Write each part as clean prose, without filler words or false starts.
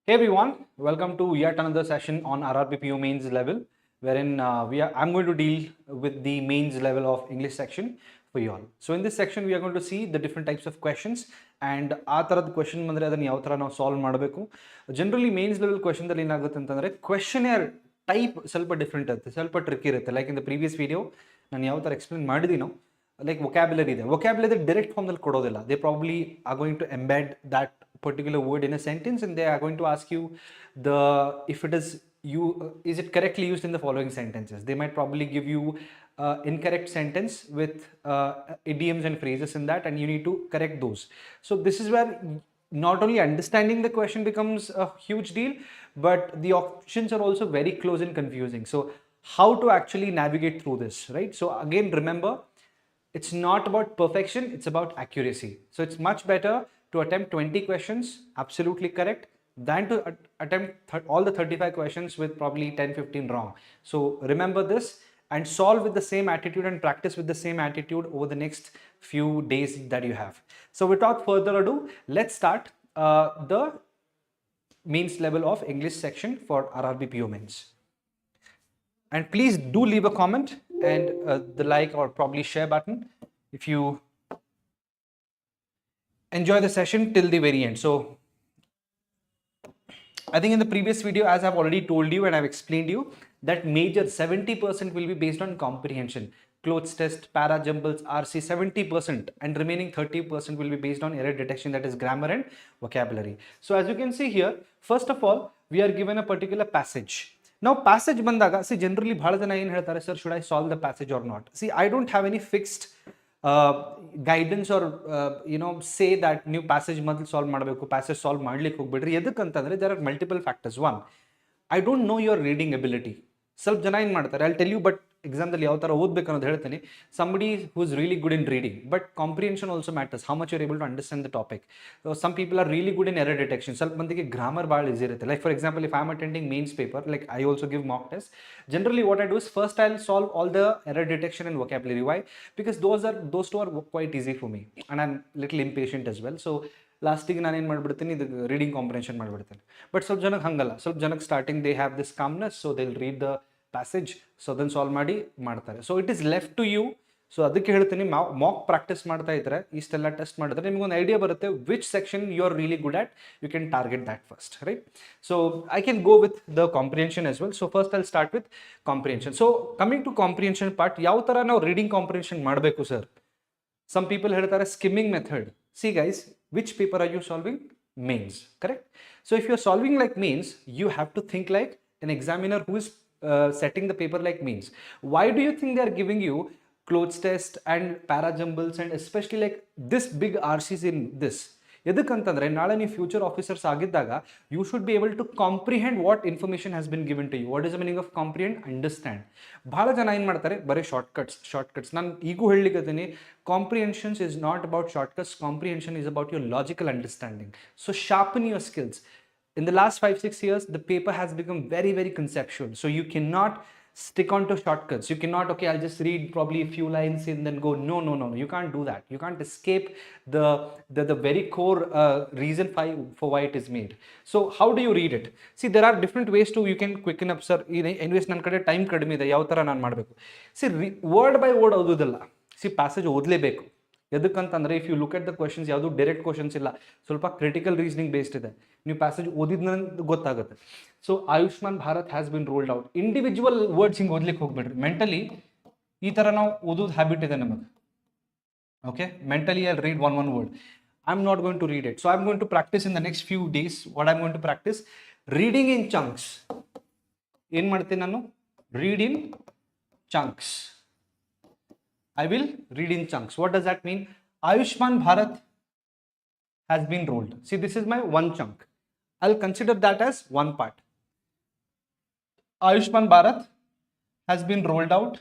Hey everyone, welcome to yet another session on RRBPO mains level, wherein I'm going to deal with the mains level of English section for you all. So in this section, we are going to see the different types of questions and ಆ ಥರದ question ಬಂದರೆ ಅದನ್ನು ಯಾವ ಥರ ನಾವು solve ಮಾಡಬೇಕು. Generally mains level ಕ್ವೆಶನ್ದಲ್ಲಿ ಏನಾಗುತ್ತೆ ಅಂತಂದರೆ ಕ್ವೆಶನೇರ್ ಟೈಪ್ ಸ್ವಲ್ಪ ಡಿಫ್ರೆಂಟ್ ಇರುತ್ತೆ, ಸ್ವಲ್ಪ ಟ್ರಿಕ್ ಇರುತ್ತೆ. Like in the previous video ನಾನು ಯಾವ ಥರ ಎಕ್ಸ್ಪ್ಲೇನ್ ಮಾಡಿದ್ದೀನೋ, like vocabulary ಇದೆ, vocabulary direct form ನಲ್ಲಿ ಕೊಡೋದಿಲ್ಲ. They probably are going to embed that particular word in a sentence and they are going to ask you if it is it correctly used in the following sentences. They might probably give you incorrect sentence with idioms and phrases in that, and you need to correct those. So this is where not only understanding the question becomes a huge deal, but the options are also very close and confusing. So how to actually navigate through this, right? So again, remember, it's not about perfection, it's about accuracy. So it's much better to attempt 20 questions absolutely correct than to attempt all the 35 questions with probably 10-15 wrong. So remember this and solve with the same attitude and practice with the same attitude over the next few days that you have. So without further ado, let's start the mains level of English section for RRBPO mains. And please do leave a comment and the like or probably share button if you enjoy the session till the very end. So I think in the previous video, as I've already told you and I've explained you, that major 70% will be based on comprehension. Clothes test, para jumbles, RC 70%, and remaining 30% will be based on error detection, that is grammar and vocabulary. So as you can see here, first of all, we are given a particular passage. Now passage bandaga, see generally bhal jana ಏನು ಹೇಳ್ತಾರೆ, sir, should I solve the passage or not? See, I don't have any fixed guidance or say that ನೀವು passage ಮೊದಲು solve ಮಾಡಬೇಕು, passage solve ಮಾಡ್ಲಿಕ್ಕೆ ಹೋಗ್ಬಿಡ್ರಿ. ಎದಕ್ಕಂತಂದ್ರೆ there are multiple factors. One, I don't know your reading ability. ಸ್ವಲ್ಪ ಜನ ಏನು ಮಾಡ್ತಾರೆ, I'll tell you, but ಎಕ್ಸಾಮ್ದಲ್ಲಿ ಯಾವ ಥರ ಓದಬೇಕು ಅನ್ನೋದು ಹೇಳ್ತೀನಿ. Somebody who is really good in reading, but comprehension also matters, how much you're able to understand the topic. So some people are really good in error detection. ಸ್ವಲ್ಪ ಮಂದಿಗೆ grammar ಭಾಳ easy ಇರುತ್ತೆ. Like for example, if I'm attending mains paper, like I also give mock test, generally what I do is first I'll solve all the error detection and vocabulary. Why? Because those two are quite easy for me and I'm little impatient as well. So ಲಾಸ್ಟಿಗೆ ನಾನು ಏನು ಮಾಡಿಬಿಡ್ತೀನಿ, ಇದು reading comprehension ಮಾಡಿಬಿಡ್ತೀನಿ. But ಸ್ವಲ್ಪ ಜನಕ್ಕೆ ಹಂಗಲ್ಲ, ಸ್ವಲ್ಪ ಜನಕ್ಕೆ starting they have this calmness, so they will read the passage, so ಅದನ್ನು ಸಾಲ್ವ್ ಮಾಡಿ ಮಾಡ್ತಾರೆ. So it is left to you. So ಅದಕ್ಕೆ ಹೇಳ್ತೀನಿ, ಮಾಕ್ ಪ್ರಾಕ್ಟೀಸ್ ಮಾಡ್ತಾ ಇದ್ರೆ, ಇಷ್ಟೆಲ್ಲ ಟೆಸ್ಟ್ ಮಾಡಿದ್ರೆ ನಿಮಗೊಂದು ಐಡಿಯಾ ಬರುತ್ತೆ which section you are really good at. You can target that first, right? So I can go with the comprehension as well. So first I start with comprehension. So coming to comprehension part, ಯಾವ ಥರ ನಾವು reading comprehension ಮಾಡಬೇಕು sir? Some people ಹೇಳ್ತಾರೆ skimming method. See guys, which paper are you solving? Mains, correct? So if you're solving like mains, you have to think like an examiner who is setting the paper like mains. Why do you think they are giving you clothes test and para jumbles and especially like this big RCs in this? ಎದಕ್ಕಂತಂದ್ರೆ ನಾಳೆ ನೀವು future officers ಆಗಿದ್ದಾಗ you should be able to comprehend what information has been given to you. What is the meaning of comprehend? Understand. ಭಾಳ ಜನ ಏನು ಮಾಡ್ತಾರೆ, ಬರೀ shortcuts. ನಾನು ಈಗೂ ಹೇಳಲಿಕ್ಕತ್ತೀನಿ, comprehensions is not about shortcuts, comprehension is about your logical understanding. So sharpen your skills. In the last 5-6 years, the paper has become very, very conceptual. So you cannot stick on to shortcuts. You cannot, okay, I'll just read probably a few lines and then go. No. You can't do that. You can't escape the very core reason for why it is made. So how do you read it? See, there are different ways to, you can quicken up, sir. Anyways, ನನ್ನ ಕಡೆ time ಕಡಿಮೆ ಇದೆ, ಯಾವ ಥರ ನಾನು ಮಾಡಬೇಕು? See, word by word ಓದೋದಲ್ಲ. See, passage ಓದಲೇಬೇಕು. ಎದಕ್ಕಂತಂದರೆ if you look at the questions, ಯಾವುದು ಡೈರೆಕ್ಟ್ ಕ್ವಶನ್ಸ್ ಇಲ್ಲ, ಸ್ವಲ್ಪ ಕ್ರಿಟಿಕಲ್ ರೀಸನಿಂಗ್ ಬೇಸ್ಡ್ ಇದೆ. ನೀವು ಪ್ಯಾಸೇಜ್ ಓದಿದ್ನ ಗೊತ್ತಾಗುತ್ತೆ. So Ayushman Bharat has been rolled out. Individual words ಹಿಂಗೆ ಓದ್ಲಿಕ್ಕೆ ಹೋಗ್ಬೇಡ್ರಿ. ಮೆಂಟಲಿ ಈ ಥರ ನಾವು ಓದೋದು ಹ್ಯಾಬಿಟ್ ಇದೆ ನಮಗೆ. Okay, mentally I read one word. I'm not going to read it. So I'm going to practice in the next few days. What I'm going to practice? Reading in chunks. ಏನು ಮಾಡ್ತೀನಿ ನಾನು? Read in chunks. I will read in chunks. What does that mean? Ayushman Bharat has been rolled. See, this is my one chunk. I'll consider that as one part. Ayushman Bharat has been rolled out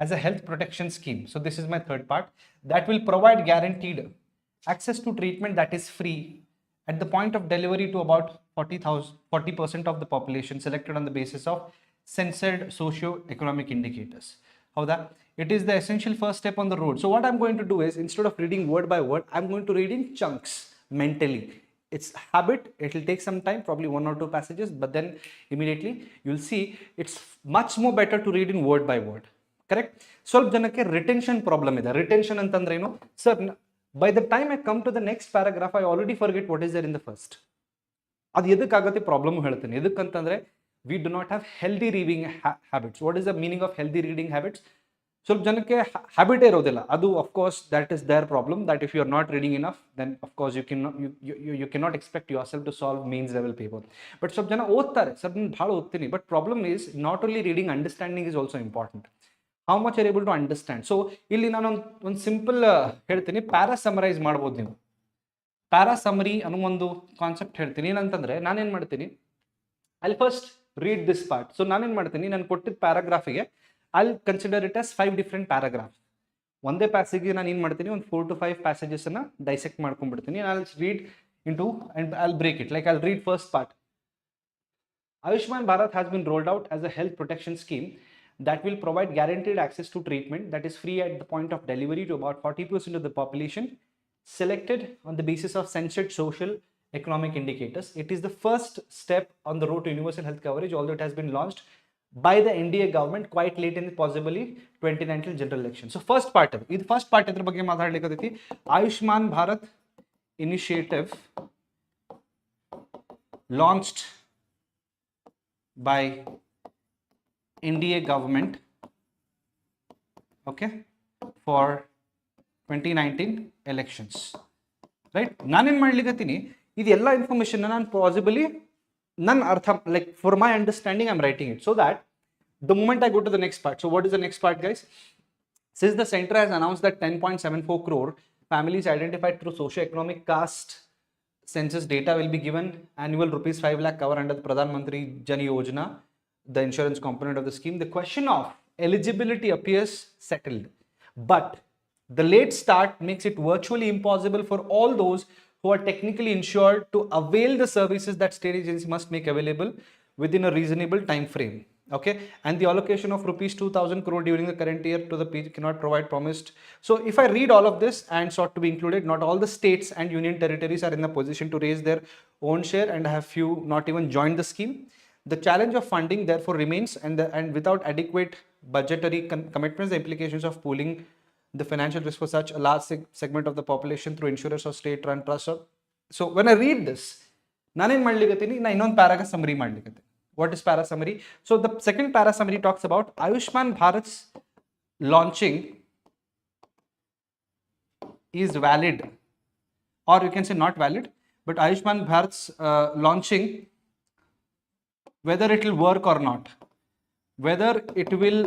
as a health protection scheme. So this is my third part. That will provide guaranteed access to treatment that is free at the point of delivery to about 40% of the population selected on the basis of censored socio-economic indicators. ಹೌದಾ? It is the essential first step on the road. So what I'm going to do is, instead of reading word by word, I'm going to read in chunks mentally. It's habit. It will take some time, probably 1 or 2 passages, but then immediately you'll see it's much more better to read in word by word. Correct? ಸ್ವಲ್ಪ ಜನಕ್ಕೆ retention problem ಇದೆ. Retention ಅಂತಂದ್ರೆ ಏನು sir? By the time I come to the next paragraph I already forget what is there in the first. ಅದು ಎದಕ್ಕಾಗತ್ತೆ problem ಹೇಳ್ತೀನಿ. ಎದಕ್ಕಂತಂದ್ರೆ we do not have healthy reading habits. What is the meaning of healthy reading habits? ಸ್ವಲ್ಪ ಜನಕ್ಕೆ ಹ್ಯಾಬಿಟೇ ಇರೋದಿಲ್ಲ. ಅದು of course that is there problem, that if you are not reading enough then of course you can not expect yourself to solve mains level paper. But ಸ್ವಲ್ಪ ಜನ ಓದ್ತಾರೆ, sir ನಾನು ಭಾಳ ಓದ್ತೀನಿ, but problem is not only reading, understanding is also important. How much are able to understand. So ಇಲ್ಲಿ ನಾನು ಒಂದು simple ಹೇಳ್ತೀನಿ, ಪ್ಯಾರಾ ಸಮರೈಸ್ ಮಾಡ್ಬೋದು ನೀವು. ಪ್ಯಾರಾ ಸಮರಿ ಅನ್ನೋ ಒಂದು ಕಾನ್ಸೆಪ್ಟ್ ಹೇಳ್ತೀನಿ. ಏನಂತಂದ್ರೆ ನಾನೇನು ಮಾಡ್ತೀನಿ, ಅಲ್ಲಿ first read this part. So ನಾನೇನು ಮಾಡ್ತೀನಿ, ನಾನು ಕೊಟ್ಟಿದ್ದ ಪ್ಯಾರಾಗ್ರಾಫಿಗೆ I'll consider it as 5 different paragraphs. ಒಂದೇ ಪ್ಯಾಸೇಜ್ಗೆ ನಾನು ಏನು ಮಾಡ್ತೀನಿ, ಒಂದು 4 to 5 ಪ್ಯಾಸೇಜಸ್ಸನ್ನು ಡೈಸೆಕ್ಟ್ ಮಾಡ್ಕೊಂಡ್ಬಿಡ್ತೀನಿ. I'll read into and I'll break it. Like I'll read first part. Ayushman Bharat has been rolled out as a health protection scheme that will provide guaranteed access to treatment that is free at the point of delivery to about 40% of the population selected on the basis of censored social economic indicators. It is the first step on the road to universal health coverage, although it has been launched by the NDA government quite late in possibly 2019 general election. So first part of it, first part idra ಬಗ್ಗೆ ಮಾತಾಡಲಿಕ್ಕೆ Ayushman Bharat initiative launched by NDA government, okay, for 2019 elections, right? ನಾನೇನು ಮಾಡ್ಲಿಕ್ಕತ್ತೀನಿ, ಇದೆಲ್ಲ information ನಾನು possibly ನನ್ನ ಅರ್ಥ, like for my understanding I'm writing it so that the moment I go to the next part. So what is the next part, guys? Since the center has announced that 10.74 crore families identified through socio-economic caste census data will be given annual rupees 5 lakh cover under the Pradhan Mantri Jan Yojana, the insurance component of the scheme, the question of eligibility appears settled. But the late start makes it virtually impossible for all those who are technically insured to avail the services that state agency must make available within a reasonable time frame. Okay, and the allocation of rupees 2,000 crore during the current year to the PG cannot provide promised. So if I read all of this and sought to be included, not all the states and union territories are in a position to raise their own share, and have few not even joined the scheme. The challenge of funding therefore remains, and without adequate budgetary commitments, the implications of pooling the financial risk for such a large segment of the population through insurers or state-run trusts. So when I read this, nanen madligatini na innond paragraph summary madlikate. What is para summary? So the second para summary talks about Ayushman Bharat's launching is valid, or you can say not valid, but Ayushman Bharat's launching, whether it will work or not, whether it will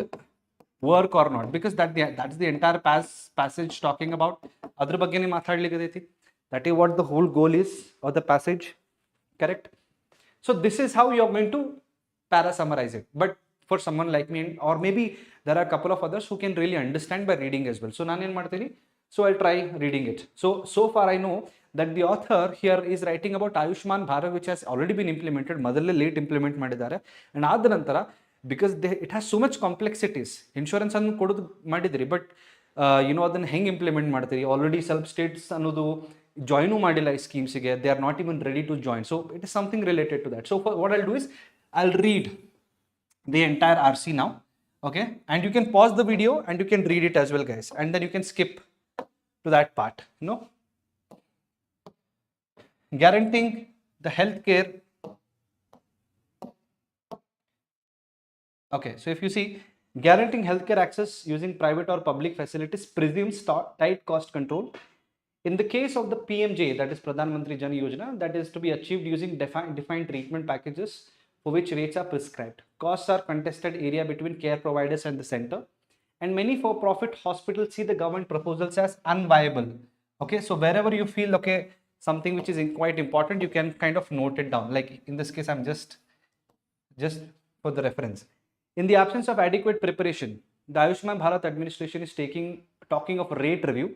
work or not, because that's the entire passage talking about. Adra ಬಗ್ಗೆ ne ಮಾತಾಡಲಿಕ್ಕೆ that is what the whole goal is of the passage, correct? So this is how you are going to para summarize it. But for someone like me, or maybe there are a couple of others who can really understand by reading as well. So ನಾನು ಏನು ಮಾಡ್ತೀನಿ, so I'll try reading it. So far I know that the author here is writing about Ayushman Bharat, which has already been implemented. ಮೊದಲೇ late implement ಮಾಡಿದ್ದಾರೆ, and ಆದ ನಂತರ because it has so much complexities. Insurance ಅನ್ನು ಕೊಡೋದು ಮಾಡಿದ್ರಿ, but ಅದನ್ನು ಹೆಂಗೆ implement ಮಾಡ್ತೀರಿ? ಆಲ್ರೆಡಿ ಸ್ವಲ್ಪ ಸ್ಟೇಟ್ಸ್ ಅನ್ನೋದು ಜಾಯ್ನು ಮಾಡಿಲ್ಲ ಈ ಸ್ಕೀಮ್ಸಿಗೆ. They are not even ready to join. So it is something related to that. So what I'll do is I'll read the entire RC now, okay, and you can pause the video and you can read it as well, guys, and then you can skip to that part. Guaranteeing the healthcare. Okay, so if you see, guaranteeing healthcare access using private or public facilities presumes tight cost control. In the case of the PMJ, that is Pradhan Mantri Jan Yojana, that is to be achieved using defined treatment packages for which rates are prescribed. Costs are contested area between care providers and the center, and many for-profit hospitals see the government proposals as unviable. Okay, so wherever you feel something which is quite important, you can kind of note it down. Like in this case, I'm just for the reference. In the absence of adequate preparation, the Ayushman Bharat administration is talking of rate review.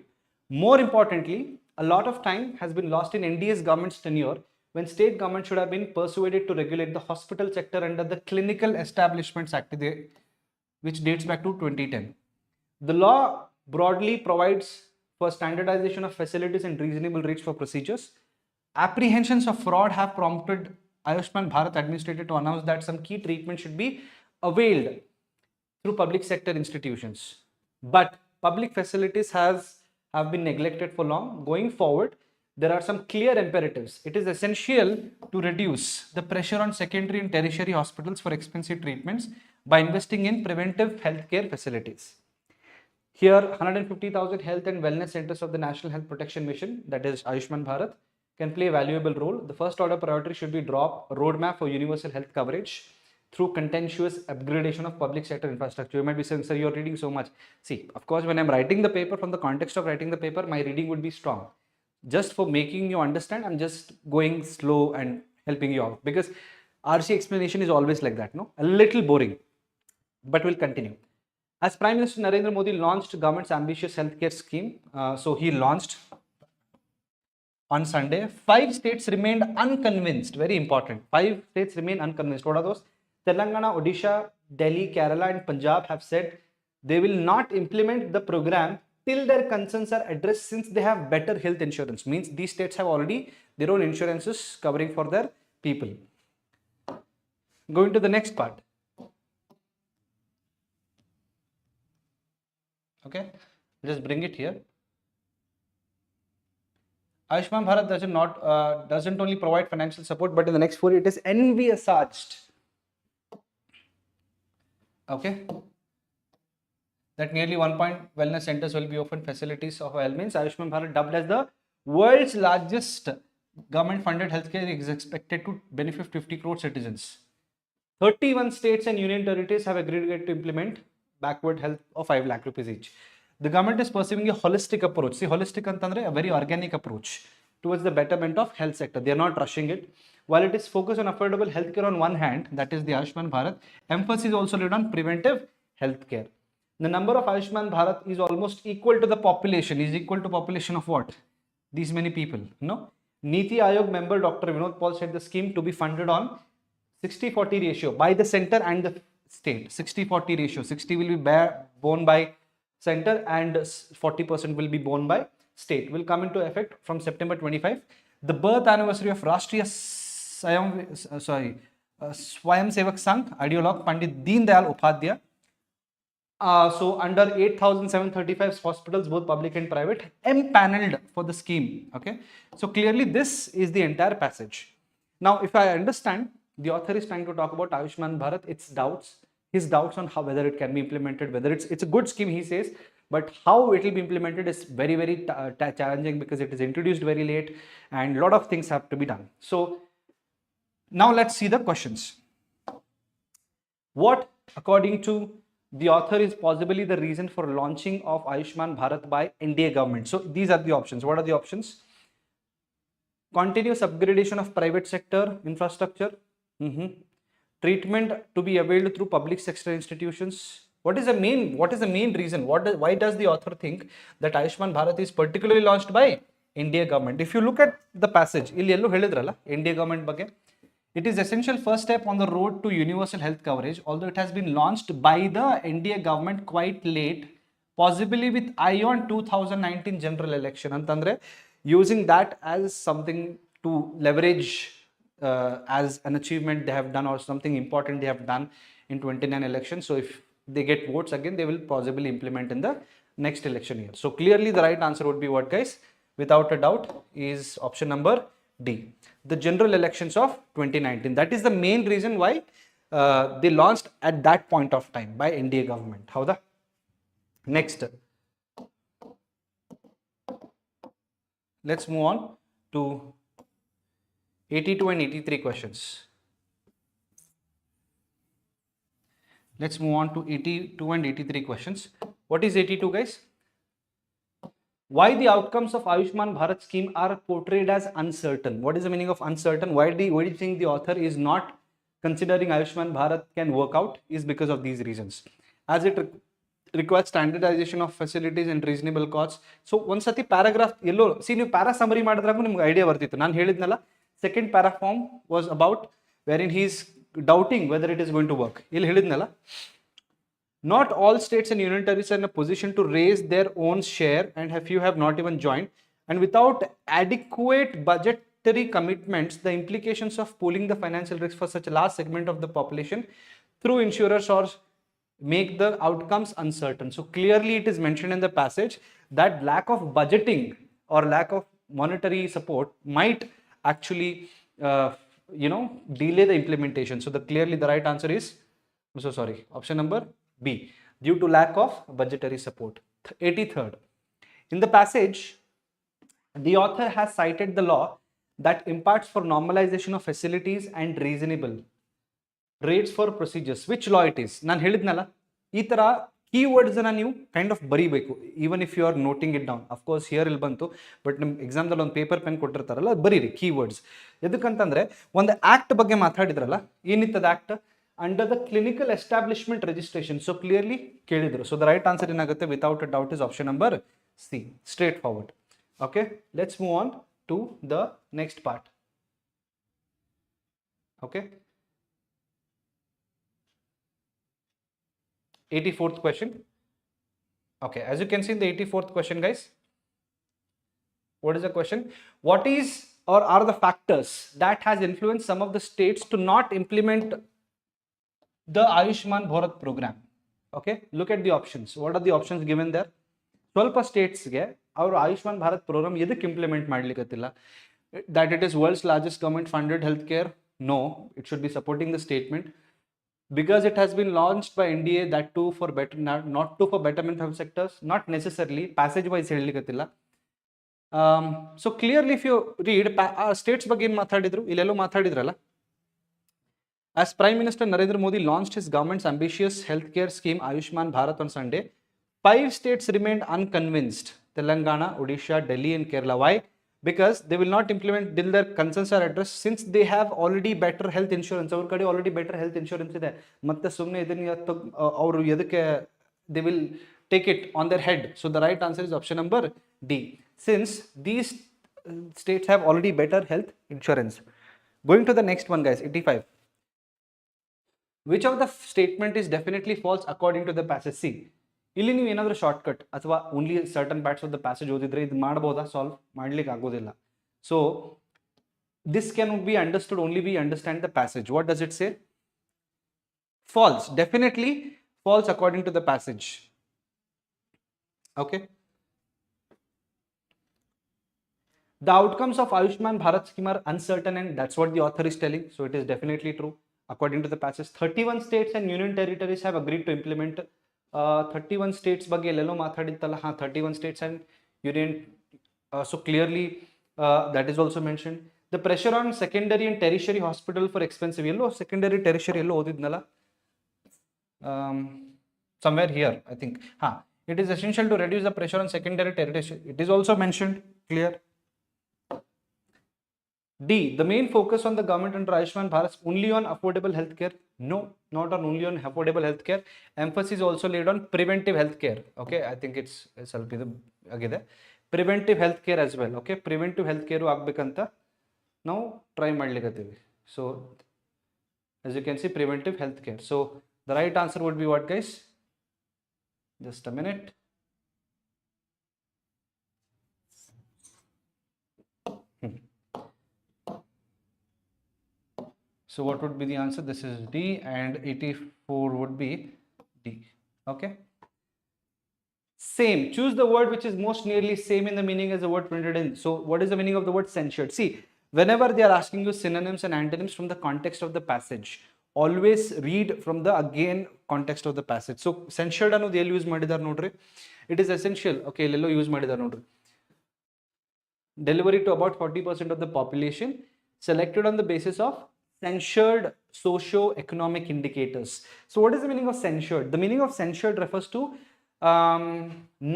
More importantly, a lot of time has been lost in NDA's government's tenure, when state government should have been persuaded to regulate the hospital sector under the Clinical Establishments Act, which dates back to 2010. The law broadly provides for standardization of facilities and reasonable rates for procedures. Apprehensions of fraud have prompted Ayushman Bharat administrator to announce that some key treatment should be availed through public sector institutions. But public facilities have been neglected for long. Going forward, there are some clear imperatives. It is essential to reduce the pressure on secondary and tertiary hospitals for expensive treatments by investing in preventive healthcare facilities. Here, 150,000 health and wellness centers of the National Health Protection Mission, that is Ayushman Bharat, can play a valuable role. The first order priority should be drop roadmap for universal health coverage through continuous upgradation of public sector infrastructure. You might be saying, sir, you're reading so much. See, of course, when I'm writing the paper, from the context of writing the paper, my reading would be strong. Just for making you understand, I'm just going slow and helping you out, because RC explanation is always like that, no? A little boring, but we'll continue. As Prime Minister Narendra Modi launched government's ambitious healthcare scheme, so he launched on Sunday, 5 states remained unconvinced. Very important. 5 states remain unconvinced. What are those? Telangana, Odisha, Delhi, Kerala, and Punjab have said they will not implement the program till their concerns are addressed, since they have better health insurance. Means these states have already their own insurances covering for their people. Going to the next part. Okay, just bring it here. Ayushman Bharat doesn't only provide financial support, but in the next 4 it is envisaged. Okay, that nearly 1 wellness centers will be open facilities of means Ayushman Bharat, dubbed as the world's largest government-funded healthcare, is expected to benefit 50 crore citizens. 31 states and union territories have agreed to implement backward health of 5 lakh rupees each. The government is pursuing a holistic approach. See, holistic antandre, a very organic approach towards the betterment of health sector. They are not rushing it. While it is focused on affordable healthcare on one hand, that is the Ayushman Bharat, emphasis is also laid on preventive healthcare. The number of Ayushman Bharat is almost equal to the population. Is equal to population of what? These many people. No. Niti Aayog member Dr. Vinod Paul said the scheme to be funded on 60-40 ratio by the center and the state. 60-40 ratio. 60 will be borne by center and 40% will be borne by state. Will come into effect from September 25. The birth anniversary of Rashtriya Swayam Sevak Sangh ideologue Pandit Deen Dayal Upadhyay. So under 8,735 hospitals, both public and private, empaneled for the scheme. Okay, so clearly this is the entire passage. Now, if I understand, the author is trying to talk about Ayushman Bharat, his doubts on how, whether it can be implemented, whether it's a good scheme, he says, but how it will be implemented is very, very challenging, because it is introduced very late and a lot of things have to be done. So now let's see the questions. What, according to the author, is possibly the reason for launching of Ayushman Bharat by NDA government? So these are the options. What are the options? Continuous upgradation of private sector infrastructure. Treatment to be availed through public sector institutions. What is the main reason? Why does the author think that Ayushman Bharat is particularly launched by NDA government? If you look at the passage, NDA government ಬಗ್ಗೆ, it is essential first step on the road to universal health coverage, although it has been launched by the NDA government quite late, possibly with eye on 2019 general election. Antandre, using that as something to leverage as an achievement they have done, or something important they have done in 29 elections. So if they get votes again, they will possibly implement in the next election year. So clearly the right answer would be what, guys? Without a doubt, is option number D, the general elections of 2019. That is the main reason why they launched at that point of time by NDA government. How the next? Let's move on to 82 and 83 questions. Let's move on to 82 and 83 questions. What is 82, guys? Why the outcomes of Ayushman Bharat scheme are portrayed as uncertain? What is the meaning of uncertain? Why do you think the author is not considering Ayushman Bharat can work out? Is because of these reasons. As it requires standardization of facilities and reasonable costs. So one sati paragraph yellow. See, you para summary ಮಾಡಿದ್ರಾಗೂ ನಿಮಗೆ idea ಬರ್ತಿತ್ತು. ನಾನು ಹೇಳಿದ್ನಲ್ಲ, second para form was about wherein he is doubting whether it is going to work. ಇಲ್ಲಿ ಹೇಳಿದ್ನಲ್ಲ, not all states and union territories are in a position to raise their own share, and few have not even joined. And without adequate budget monetary commitments, the implications of pooling the financial risk for such a large segment of the population through insurers or make the outcomes uncertain. So clearly it is mentioned in the passage that lack of budgeting or lack of monetary support might actually delay the implementation. So clearly the right answer is, option number B, due to lack of budgetary support. 83rd, in the passage the author has cited the law that imparts for normalization of facilities and reasonable rates for procedures. Which law it is? ನಾನು ಹೇಳಿದ್ನಲ್ಲ, ಈ ತರ keywords ನೀವು kind of ಬರೀಬೇಕು, even if you are noting it down. Of course here ಇಲ್ಲಿ ಬಂತು, but ನಿಮ್ಮ ಎಕ್ಸಾಮ್ದಲ್ಲಿ ಒಂದು ಪೇಪರ್ ಪೆನ್ ಕೊಟ್ಟಿರ್ತಾರಲ್ಲ, ಬರೀರಿ ಕೀವರ್ಡ್ಸ್. ಎದಕ್ಕಂತಂದ್ರೆ ಒಂದು ಆಕ್ಟ್ ಬಗ್ಗೆ ಮಾತಾಡಿದ್ರಲ್ಲ, ಏನಿತ್ತದ act? Under the clinical establishment registration. So clearly ಕೇಳಿದ್ರು. ಸೊ ದ ರೈಟ್ ಆನ್ಸರ್ ಏನಾಗುತ್ತೆ without a doubt is option number C, straightforward. Okay, let's move on to the next part. Okay, 84th question. Okay, as you can see in the 84th question, guys, what is the question? What is or are the factors that has influenced some of the states to not implement the Ayushman Bharat program? Okay, look at the options. What are the options given there? ಸ್ವಲ್ಪ ಸ್ಟೇಟ್ಸ್ಗೆ ಅವರು Ayushman Bharat program ಎದಕ್ಕೆ implement ಮಾಡ್ಲಿಕ್ಕತ್ತಿಲ್ಲ? that it is world's largest government funded healthcare? No, it should be supporting the statement. Because it has been launched by NDA, that too for better, not too for betterment of sectors, not necessarily, passage wise ಹೇಳಲಿಕ್ಕತ್ತಿಲ್ಲ. So clearly if you read states ಬಗ್ಗೆ ಏನು ಮಾತಾಡಿದ್ರು, ಇಲ್ಲೆಲ್ಲೋ ಮಾತಾಡಿದ್ರಲ್ಲ, as Prime Minister Narendra Modi launched his government's ambitious healthcare scheme Ayushman Bharat on Sunday, 5 states remained unconvinced: Telangana, Odisha, Delhi and Kerala. Why? Because they will not implement till their concerns are addressed, since they have already better health insurance. Our kade already better health insurance ide, matte sumne idenne avaru edakke they will take it on their head. So the right answer is option number D, since these states have already better health insurance. Going to the next one, guys, 85. Which of the statement is definitely false according to the passage? C. ಇಲ್ಲಿ ನೀವು ಏನಾದರೂ shortcut ಅಥವಾ only certain parts of the passage ಓದಿದ್ರೆ ಇದು ಮಾಡ್ಬೋದಾ? Solve ಮಾಡ್ಲಿಕ್ಕೆ ಆಗೋದಿಲ್ಲ. So this can be understood only we understand the passage. What does it say? False, definitely false according to the passage. Okay, the outcomes of Ayushman Bharat scheme are uncertain, and that's what the author is telling. So it is definitely true according to the passage. 31 states and union territories have agreed to implement 31 states ಬಗ್ಗೆ ಎಲ್ಲೆಲ್ಲೋ ಮಾತಾಡಿತ್ತಲ್ಲ, 31 states and union, so clearly that is also mentioned. The pressure on secondary and tertiary hospital for expensive, yellow secondary tertiary yellow ಓದಿದ್ನಲ್ಲ, somewhere here I think. It is essential to reduce the pressure on secondary tertiary, it is also mentioned, clear. D, the main focus on the government under Ayushman Bharat only on affordable healthcare? No, not on only on affordable healthcare. Emphasis also laid on preventive healthcare. Okay, I think it's agide preventive healthcare as well. Okay, preventive healthcare ಆಗ್ಬೇಕಂತ ನಾವು try ಮಾಡ್ಲಿಕ್ಕತ್ತೀವಿ. So as you can see, preventive healthcare. So the right answer would be what, guys? Just a minute. So what would be the answer? This is D, and 84 would be D. Okay. Same. Choose the word which is most nearly same in the meaning as the word printed in. So what is the meaning of the word censured? See, whenever they are asking you synonyms and antonyms from the context of the passage, always read from the again context of the passage. So censured ಅನ್ನೋದು ಎಲ್ಲಿ use ಮಾಡಿದಾರೆ ನೋಡ್ರಿ, it is essential. Okay, ಇಲ್ಲೆಲ್ಲೋ use ಮಾಡಿದಾರೆ ನೋಡ್ರಿ. Delivery to about 40% of the population, selected on the basis of censured socio-economic indicators. So what is the meaning of censured? The meaning of censured refers to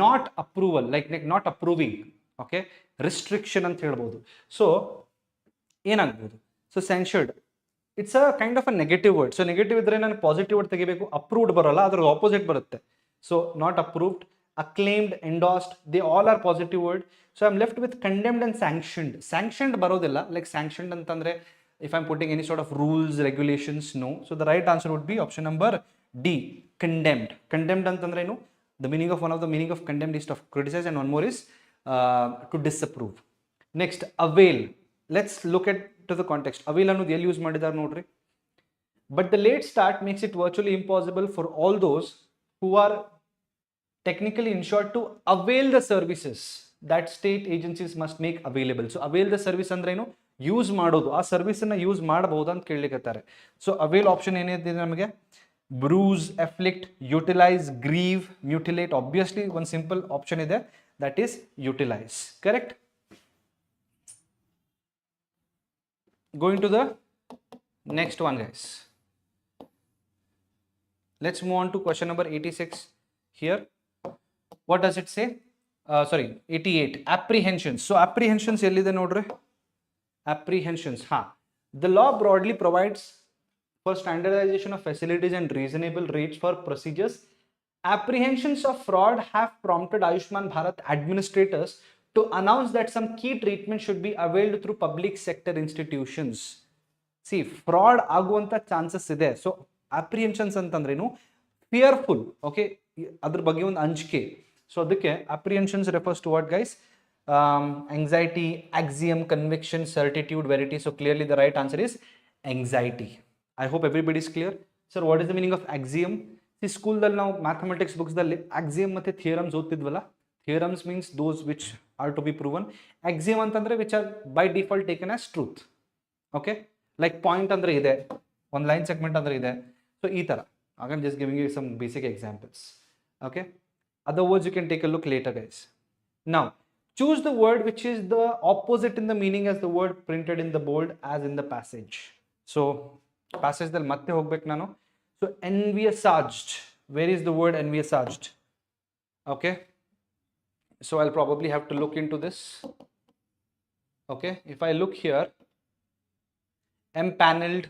not approval, like not approving. Okay, restriction ಅಂತ ಹೇಳ್ಬೋದು. So ಏನಾಗ್ಬೋದು? So censured, it's a kind of a negative word. So negative ಇದ್ರೆ ನಾನು positive word ತೆಗಿಬೇಕು, approved ಬರೋಲ್ಲ, ಅದ್ರ opposite ಬರುತ್ತೆ. So not approved, acclaimed, endorsed, they all are positive word. So I'm left with condemned and sanctioned. Sanctioned ಬರೋದಿಲ್ಲ, like sanctioned ಅಂತಂದ್ರೆ if I'm putting any sort of rules, regulations, no. So the right answer would be option number D, condemned. Condemned ಅಂತಂದ್ರೆ ಏನು? The meaning of one of the meaning of condemned is to criticize, and one more is to disapprove. Next, avail. let's look at to the context. Avail ಅನ್ನೋದು ಎಲ್ಲಿ use ಮಾಡಿದ್ದಾರೆ ನೋಡ್ರಿ. But the late start makes it virtually impossible for all those who are technically insured to avail the services that state agencies must make available. So avail the service ಅಂದ್ರೆ ಏನು, use ಮಾಡೋದು, ಆ service ಅನ್ನ use ಮಾಡಬಹುದು ಅಂತ ಕೇಳಲಿಕ್ಕತ್ತಾರೆ. So avail option ಏನಿದೆ ನಮಗೆ, Bruce, afflict, utilize, grieve, mutilate. Obviously one simple option ಇದೆ, that is utilize. Correct? Going to the next one, guys. Let's move on to question number 86 here. What does it say? 88. Apprehensions. So apprehensions ellide nodre. Apprehensions. The law broadly provides for standardization of facilities and reasonable rates for procedures. Apprehensions of fraud have prompted Ayushman Bharat administrators to announce that some key treatment should be availed through public sector institutions. See, fraud ಆಗುವಂತ chances ಇದೆ. So apprehensions ಅಂತಂದ್ರೇನು, fearful, okay, ಅದ್ರ ಬಗ್ಗೆ ಒಂದು ಅಂಜಿಕೆ. So ಅದಕ್ಕೆ apprehensions refers to what guys? Anxiety, axiom, conviction, certitude, verity. So clearly the right answer is anxiety. I hope everybody is clear. Sir, what is the meaning of axiom? See, school dalli ನಾವು mathematics books ದಲ್ಲಿ axiom ಮತ್ತೆ theorems ಓದ್ತಿದ್ವಲ್ಲ. Theorems means those which are to be proven. Axiom ಅಂತಂದ್ರೆ which are by default taken as truth. Okay, like point ಅಂದ್ರೆ ಇದೆ, ಒಂದು line segment ಅಂದ್ರೆ ಇದೆ. So ಈ ತರ, I'm just giving you some basic examples. Okay, other words you can take a look later, guys. Now choose the word which is the opposite in the meaning as the word printed in the bold as in the passage. So passage ದಲ್ಲಿ ಮತ್ತೆ ಹೋಗ್ಬೇಕು ನಾನು. So envisaged, where is the word envisaged? Okay, so I'll probably have to look into this. Okay, if I look here, empaneled,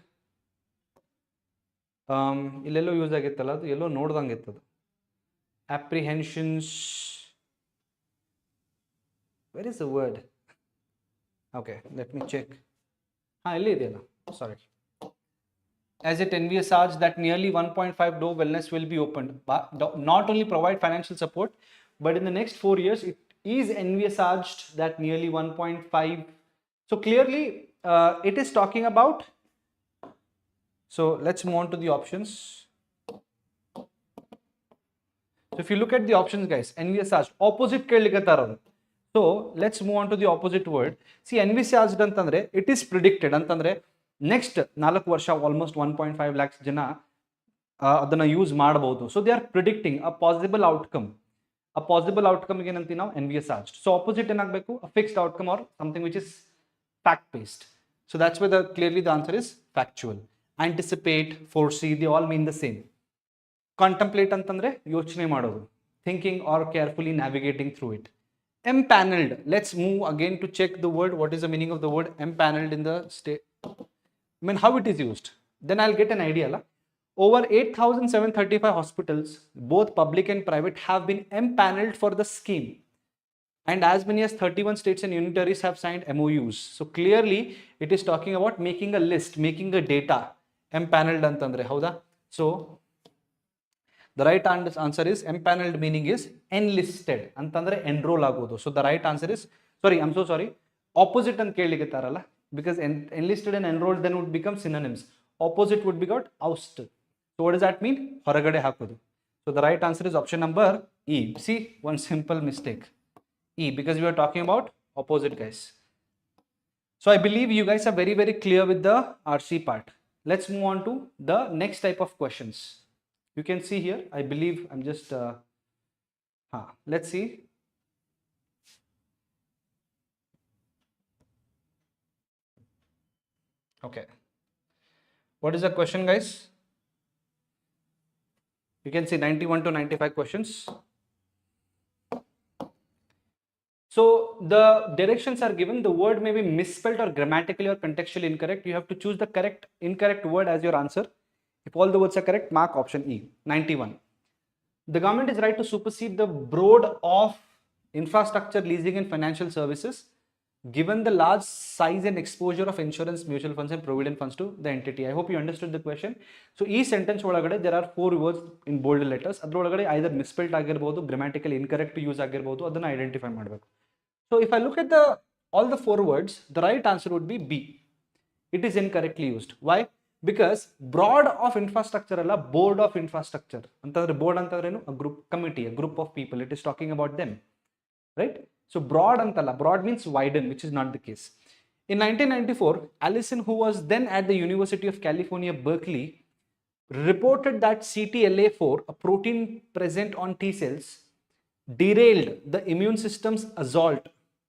ಇಲ್ಲೆಲ್ಲೋ use ಆಗಿತ್ತಲ್ಲ, ಅದು ಎಲ್ಲೋ ನೋಡ್ದಂಗಿತ್ತದು. Apprehensions, where is the word? Okay, let me check. ಇಲ್ಲಿ ಇದೆಯಲ್ಲ, sorry. As it envisaged that nearly 1.5 door wellness will be opened, but not only provide financial support, but in the next 4 years it is envisaged that nearly 1.5. So clearly it is talking about. So let's move on to the options. So if you look at the options, guys, envisaged, opposite ಕೇಳಲಿಕತ್ತಾರ. So let's move on to the opposite word. See, envisaged ಅಂತಂದ್ರೆ it is predicted ಅಂತಂದ್ರೆ next 4 ವರ್ಷ almost 1.5 lakhs ಜನ ಅದನ್ನ use ಮಾಡಬಹುದು. So they are predicting a possible outcome. A possible outcome ಏನಂತೀವಿ ನಾವು? Envisaged. So opposite ಏನಾಗಬೇಕು? A fixed outcome or something which is fact based. So that's why clearly the answer is factual. Anticipate, foresee, they all mean the same. Contemplate ಅಂತಂದ್ರೆ ಯೋಚನೆ ಮಾಡೋದು, thinking or carefully navigating through it. Empaneled, let's move again to check the word. What is the meaning of the word empaneled in the state? I mean, how it is used, then I'll get an idea. Over 8,735 hospitals, both public and private, have been empaneled for the scheme, and as many as 31 states and union territories have signed MOUs. So clearly it is talking about making a list, making a data. Empaneled antandre hauda? So the right answer is empaneled, meaning is enlisted antandre enroll agodu. So the right answer is, sorry, I'm so sorry, opposite ant kelligettaralla, because enlisted and enrolled then would become synonyms. Opposite would be got ousted. So what does that mean? Horagade hakodu. So the right answer is option number E. See, one simple mistake, E, because we are talking about opposite, guys. So I believe you guys are very, very clear with the RC part. Let's move on to the next type of questions. You can see here, I believe I'm just let's see. Okay, what is the question, guys? You can see 91 to 95 questions. So the directions are given. The word may be misspelled or grammatically or contextually incorrect. You have to choose the incorrect word as your answer. If all the words are correct, mark option E. 91. The government is right to supersede the board of infrastructure, leasing and financial services, given the large size and exposure of insurance, mutual funds and provident funds to the entity. I hope you understood the question. So e sentence ಒಳಗಡೆ there are 4 words in bold letters. ಅದರೊಳಗಡೆ either misspelled ಆಗಿರಬಹುದು, grammatically incorrect use ಆಗಿರಬಹುದು, ಅದನ್ನ identify ಮಾಡಬೇಕು. So if I look at the all the 4 words, the right answer would be B. It is incorrectly used. Why? Because broad of infrastructure alla board of infrastructure antandre board antandrenu a group committee, a group of people, it is talking about them, right? So broad antalla, broad means widen, which is not the case. In 1994, Allison, who was then at the University of California Berkeley, reported that CTLA4, a protein present on T cells, derailed the immune system's assault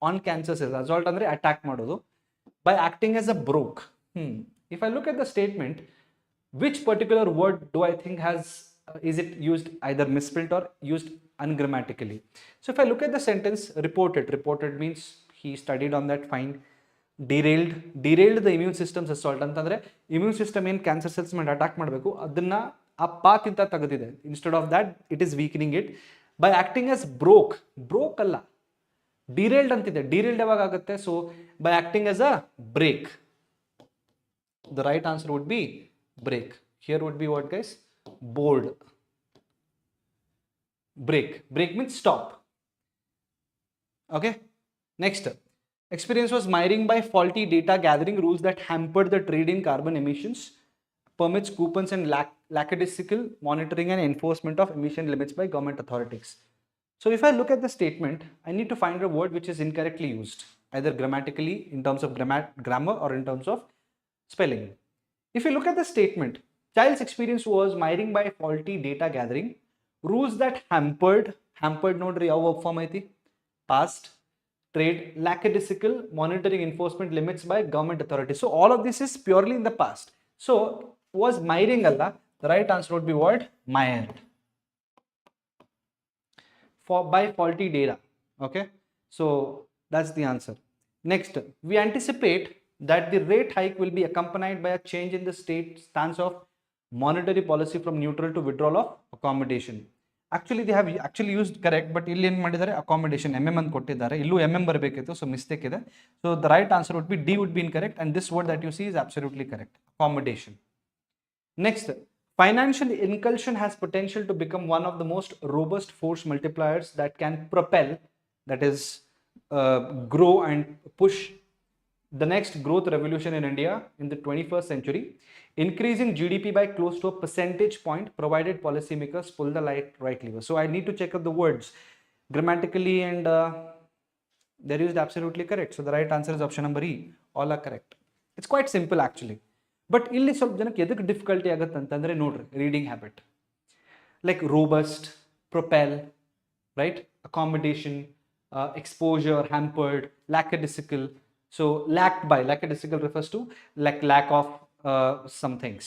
on cancer cells. Assault andre attack madodu, by acting as a broke. If I look at the statement, which particular word do I think has is it used either misspelled or used ungrammatically? So if I look at the sentence, reported means he studied on that, fine. Derailed the immune system's assault ಅಂತಂದ್ರೆ immune system ಏನು cancer cells ಮೇಲೆ attack ಮಾಡಬೇಕು ಅದನ್ನ ಆ path ಇಂತ ತೆಗೆದಿದೆ. Instead of that it is weakening it by acting as broke ಅಲ್ಲ, derailed ಅಂತಿದೆ. ಡಿರೇಲ್ಡ್ ಯಾವಾಗ ಆಗುತ್ತೆ? So by acting as a brake. The right answer would be break. Here would be what, guys? Board. Break means stop. Okay. Next, experience was miring by faulty data gathering rules that hampered the trade in carbon emissions, permits, coupons, and lackadaisical monitoring and enforcement of emission limits by government authorities. So if I look at the statement, I need to find a word which is incorrectly used, either grammatically in terms of grammar or in terms of spelling. If you look at the statement, child's experience was miring by faulty data gathering, rules that hampered nodri ಯಾವ verb form ಐತಿ? Past. Trade, lackadaisical monitoring enforcement limits by government authorities. So all of this is purely in the past. So was miring alla, the right answer would be what? Mired. By faulty data. Okay, so that's the answer. Next, we anticipate that the rate hike will be accompanied by a change in the state stance of monetary policy from neutral to withdrawal of accommodation. Actually they have actually used correct, but ಇಲ್ಲಿ ಏನು ಮಾಡಿದ್ದಾರೆ? accommodation mm ಅಂತ ಕೊಟ್ಟಿದ್ದಾರೆ, ಇಲ್ಲೂ mm ಬರಬೇಕಿತ್ತು, so mistake ಇದೆ. So the right answer would be D would be incorrect, and this word that you see is absolutely correct, accommodation. Next, financial inclusion has potential to become one of the most robust force multipliers that can propel, that is grow and push the next growth revolution in India in the 21st century, increasing GDP by close to a percentage point provided policymakers pull the right lever. So I need to check out the words grammatically, and they're used absolutely correct. So the right answer is option number E. All are correct. It's quite simple actually, but ಇಲ್ಲಿ ಸ್ವಲ್ಪ ಜನಕ್ಕೆ ಎದಕ್ಕೆ difficulty ಆಗುತ್ತೆ ಅಂತಂದ್ರೆ ನೋಡ್ರಿ, reading habit. Like robust, propel, right? Accommodation, exposure, hampered, lackadaisical. So lacked by, lackadaisical refers to like lack of some things.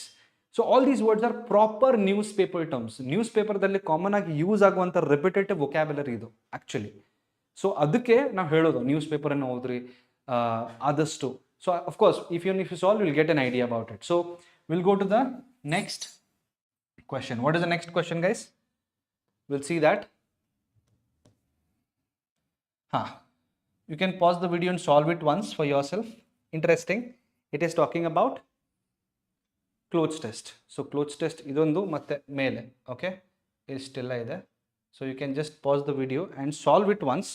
So all these words are proper newspaper terms. Newspaper dalli common agi use aguvanta repetitive vocabulary idu actually. So adakke ನಾವು ಹೇಳೋದು newspaper ಅನ್ನು ಓದ್ರಿ ಆದಷ್ಟು. So of course if you solve, you'll get an idea about it. So we'll go to the next question. What is the next question, guys? We'll see that. You can pause the video and solve it once for yourself. Interesting. It is talking about clothes test. So clothes test idondu matte mele, okay, istella ide. So you can just pause the video and solve it once.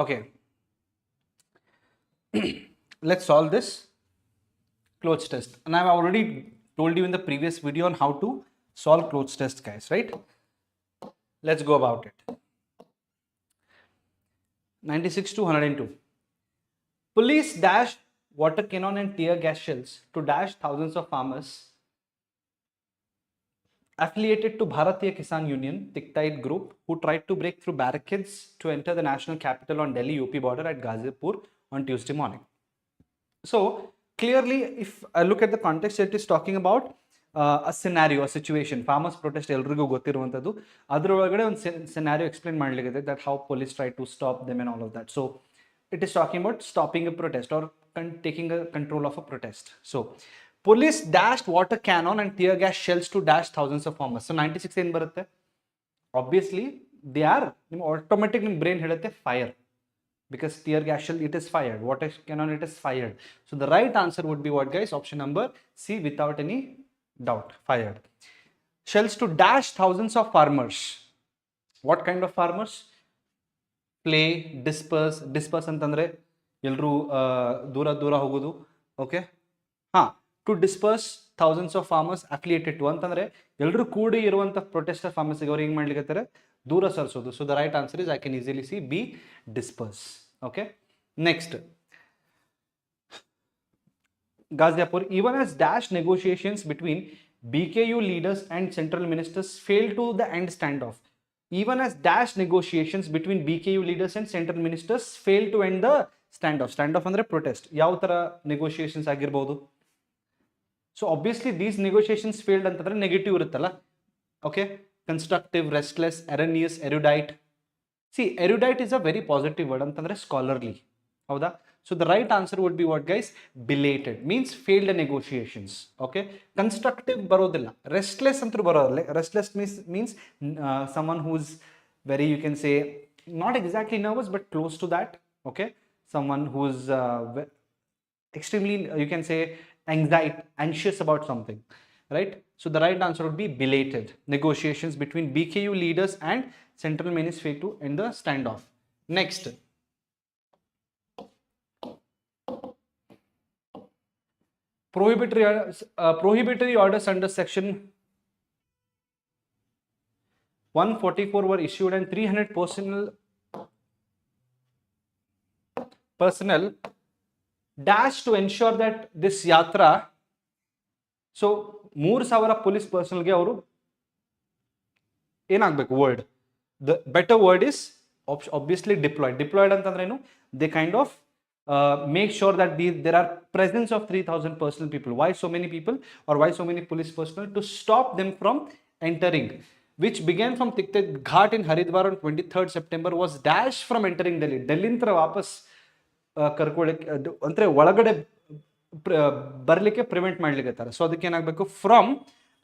Okay, let's solve this clothes test, and I've already told you in the previous video on how to solve clothes test, guys, right? Let's go about it. 96 to 102. Police dash water cannon and tear gas shells to dash thousands of farmers affiliated to Bharatiya Kisan Union, Tiktite group, who tried to break through barricades to enter the national capital on Delhi-UP border at Ghazipur on Tuesday morning. So clearly, if I look at the context, it is talking about a scenario, a situation. Farmers protest ಎಲ್ರಿಗೂ ಗೊತ್ತಿರುವಂಥದ್ದು. ಅದರೊಳಗಡೆ ಒಂದು scenario explain ಮಾಡಲಿಕ್ಕೆ that how police tried to stop them and all of that. So it is talking about stopping a protest or taking a control of a protest. So police dashed water cannon and tear gas shells to dash thousands of farmers. So 96 ಏನು ಬರುತ್ತೆ? Obviously they are automatic ನಿಮ್ಮ brain ಹೇಳುತ್ತೆ fire, because tear gas shell, it is fired, water cannon, it is fired. So the right answer would be what, guys? Option number C, without any doubt, fired. Shells to dash thousands of farmers. What kind of farmers? Play, disperse ಅಂತಂದ್ರೆ ಎಲ್ಲರೂ ದೂರ ದೂರ ಹೋಗೋದು. Okay, ಹಾ, to disperse thousands of farmers affiliated to ಅಂತಂದ್ರೆ ಎಲ್ಲರೂ ಕೂಡಿ ಇರುವಂತ ಪ್ರೊಟೆಸ್ಟರ್ ಫಾರ್ಮರ್ಸ್ಗೆ ಅವ್ರು ಹೆಂಗ್ ಮಾಡ್ಲಿಕ್ಕೆ ದೂರ ಸರಿಸೋದು. So the right answer is, I can easily see B, disperse. Okay, next, Ghaziapur, even as dash negotiations between BKU leaders and central ministers failed to the end standoff. Even as dash negotiations between BKU leaders and central ministers failed to end the standoff. Standoff andre protest. ಯಾವ ತರ negotiations ಆಗಿರಬಹುದು? So obviously these negotiations failed ಅಂತಂದ್ರೆ negative ಇರುತ್ತಲ್ಲ. Okay, constructive, restless, erroneous, erudite. See, erudite is a very positive word ಅಂತಂದ್ರೆ scholarly. ಹೌದಾ? So the right answer would be what, guys? Belated, means failed negotiations. Okay, constructive ಬರೋದಿಲ್ಲ, restless ಅಂತೂ ಬರೋದಿಲ್ಲ. Restless means someone who's very, you can say, not exactly nervous but close to that. Okay, someone who's extremely, you can say, anxious about something, right? So the right answer would be belated. Negotiations between BKU leaders and central ministers failed to end the standoff. Next, prohibitory orders under section 144 were issued and 300 personnel dash to ensure that this yatra. So 3000 police personnel ಗೆ ಅವರು ಏನಾಗಬೇಕು word? The better word is obviously deployed ಅಂತಂದ್ರೆ ಏನು? They kind of make sure that there are presence of 3000 personal people. Why so many people, or why so many police personnel? To stop them from entering, which began from Tiktet Ghat in Haridwar on 23rd September, was dashed from entering Delhi. Delhi ಇಂದ ವಾಪಸ್ ಕರ್ಕೊಳ್ಳಿಕ್ಕೆ ಅಂದ್ರೆ ಒಳಗಡೆ ಬರಲಿಕ್ಕೆ prevent ಮಾಡ್ಲಿಕ್ಕೆ. So ಅದಕ್ಕೆ ಏನಾಗಬೇಕು? From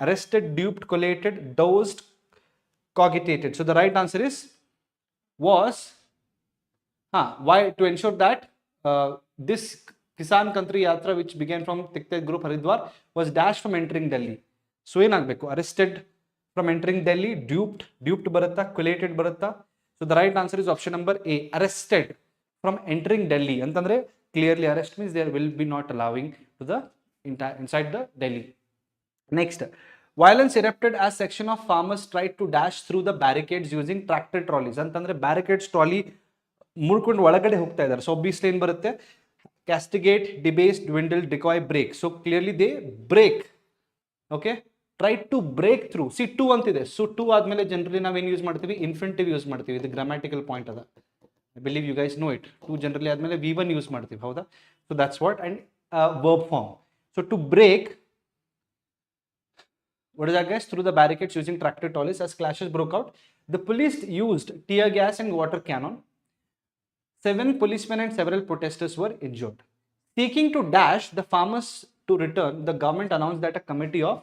arrested, duped, collated, dosed, cogitated. So the right answer is was why? To ensure that this Kisan Country Yatra, which began from Tiktet Group Haridwar, was dashed from entering Delhi. So ಏನಾಗಬೇಕು? Arrested from entering Delhi, duped ಬರುತ್ತಾ, collated ಬರುತ್ತಾ? So the right answer is option number A, arrested from entering Delhi. ಅಂತಂದ್ರೆ clearly arrest means there will be not allowing to the inside the Delhi. Next, violence erupted as section of farmers tried to dash through the barricades using tractor trolleys. ಅಂತಂದ್ರೆ barricades trolley ಮುರ್ಕೊಂಡು ಒಳಗಡೆ ಹೋಗ್ತಾ ಇದ್ದಾರೆ. So obviously ಏನು ಬರುತ್ತೆ? Castigate, debase, dwindle, decoy, break. So clearly they break. Okay, try to break through. See, to ಅಂತಿದೆ. So to ಆದ್ಮೇಲೆ generally ನಾವೇನು use ಮಾಡ್ತೀವಿ? ಇನ್ಫಿನಿಟಿವ್ ಯೂಸ್ ಮಾಡ್ತೀವಿ. ಇದು ಗ್ರಾಮ್ಯಾಟಿಕಲ್ ಪಾಯಿಂಟ್ ಅದ. I believe you guys know it. To generally ಆದ್ಮೇಲೆ V1 use ಮಾಡ್ತೀವಿ. ಹೌದಾ? So that's what. And verb form. So to break, what is that, guys? Through the barricades using tractor trolleys. As clashes broke out, the police used tear gas and water cannon. 7 policemen and several protesters were injured. Seeking to dash the farmers to return, the government announced that a committee of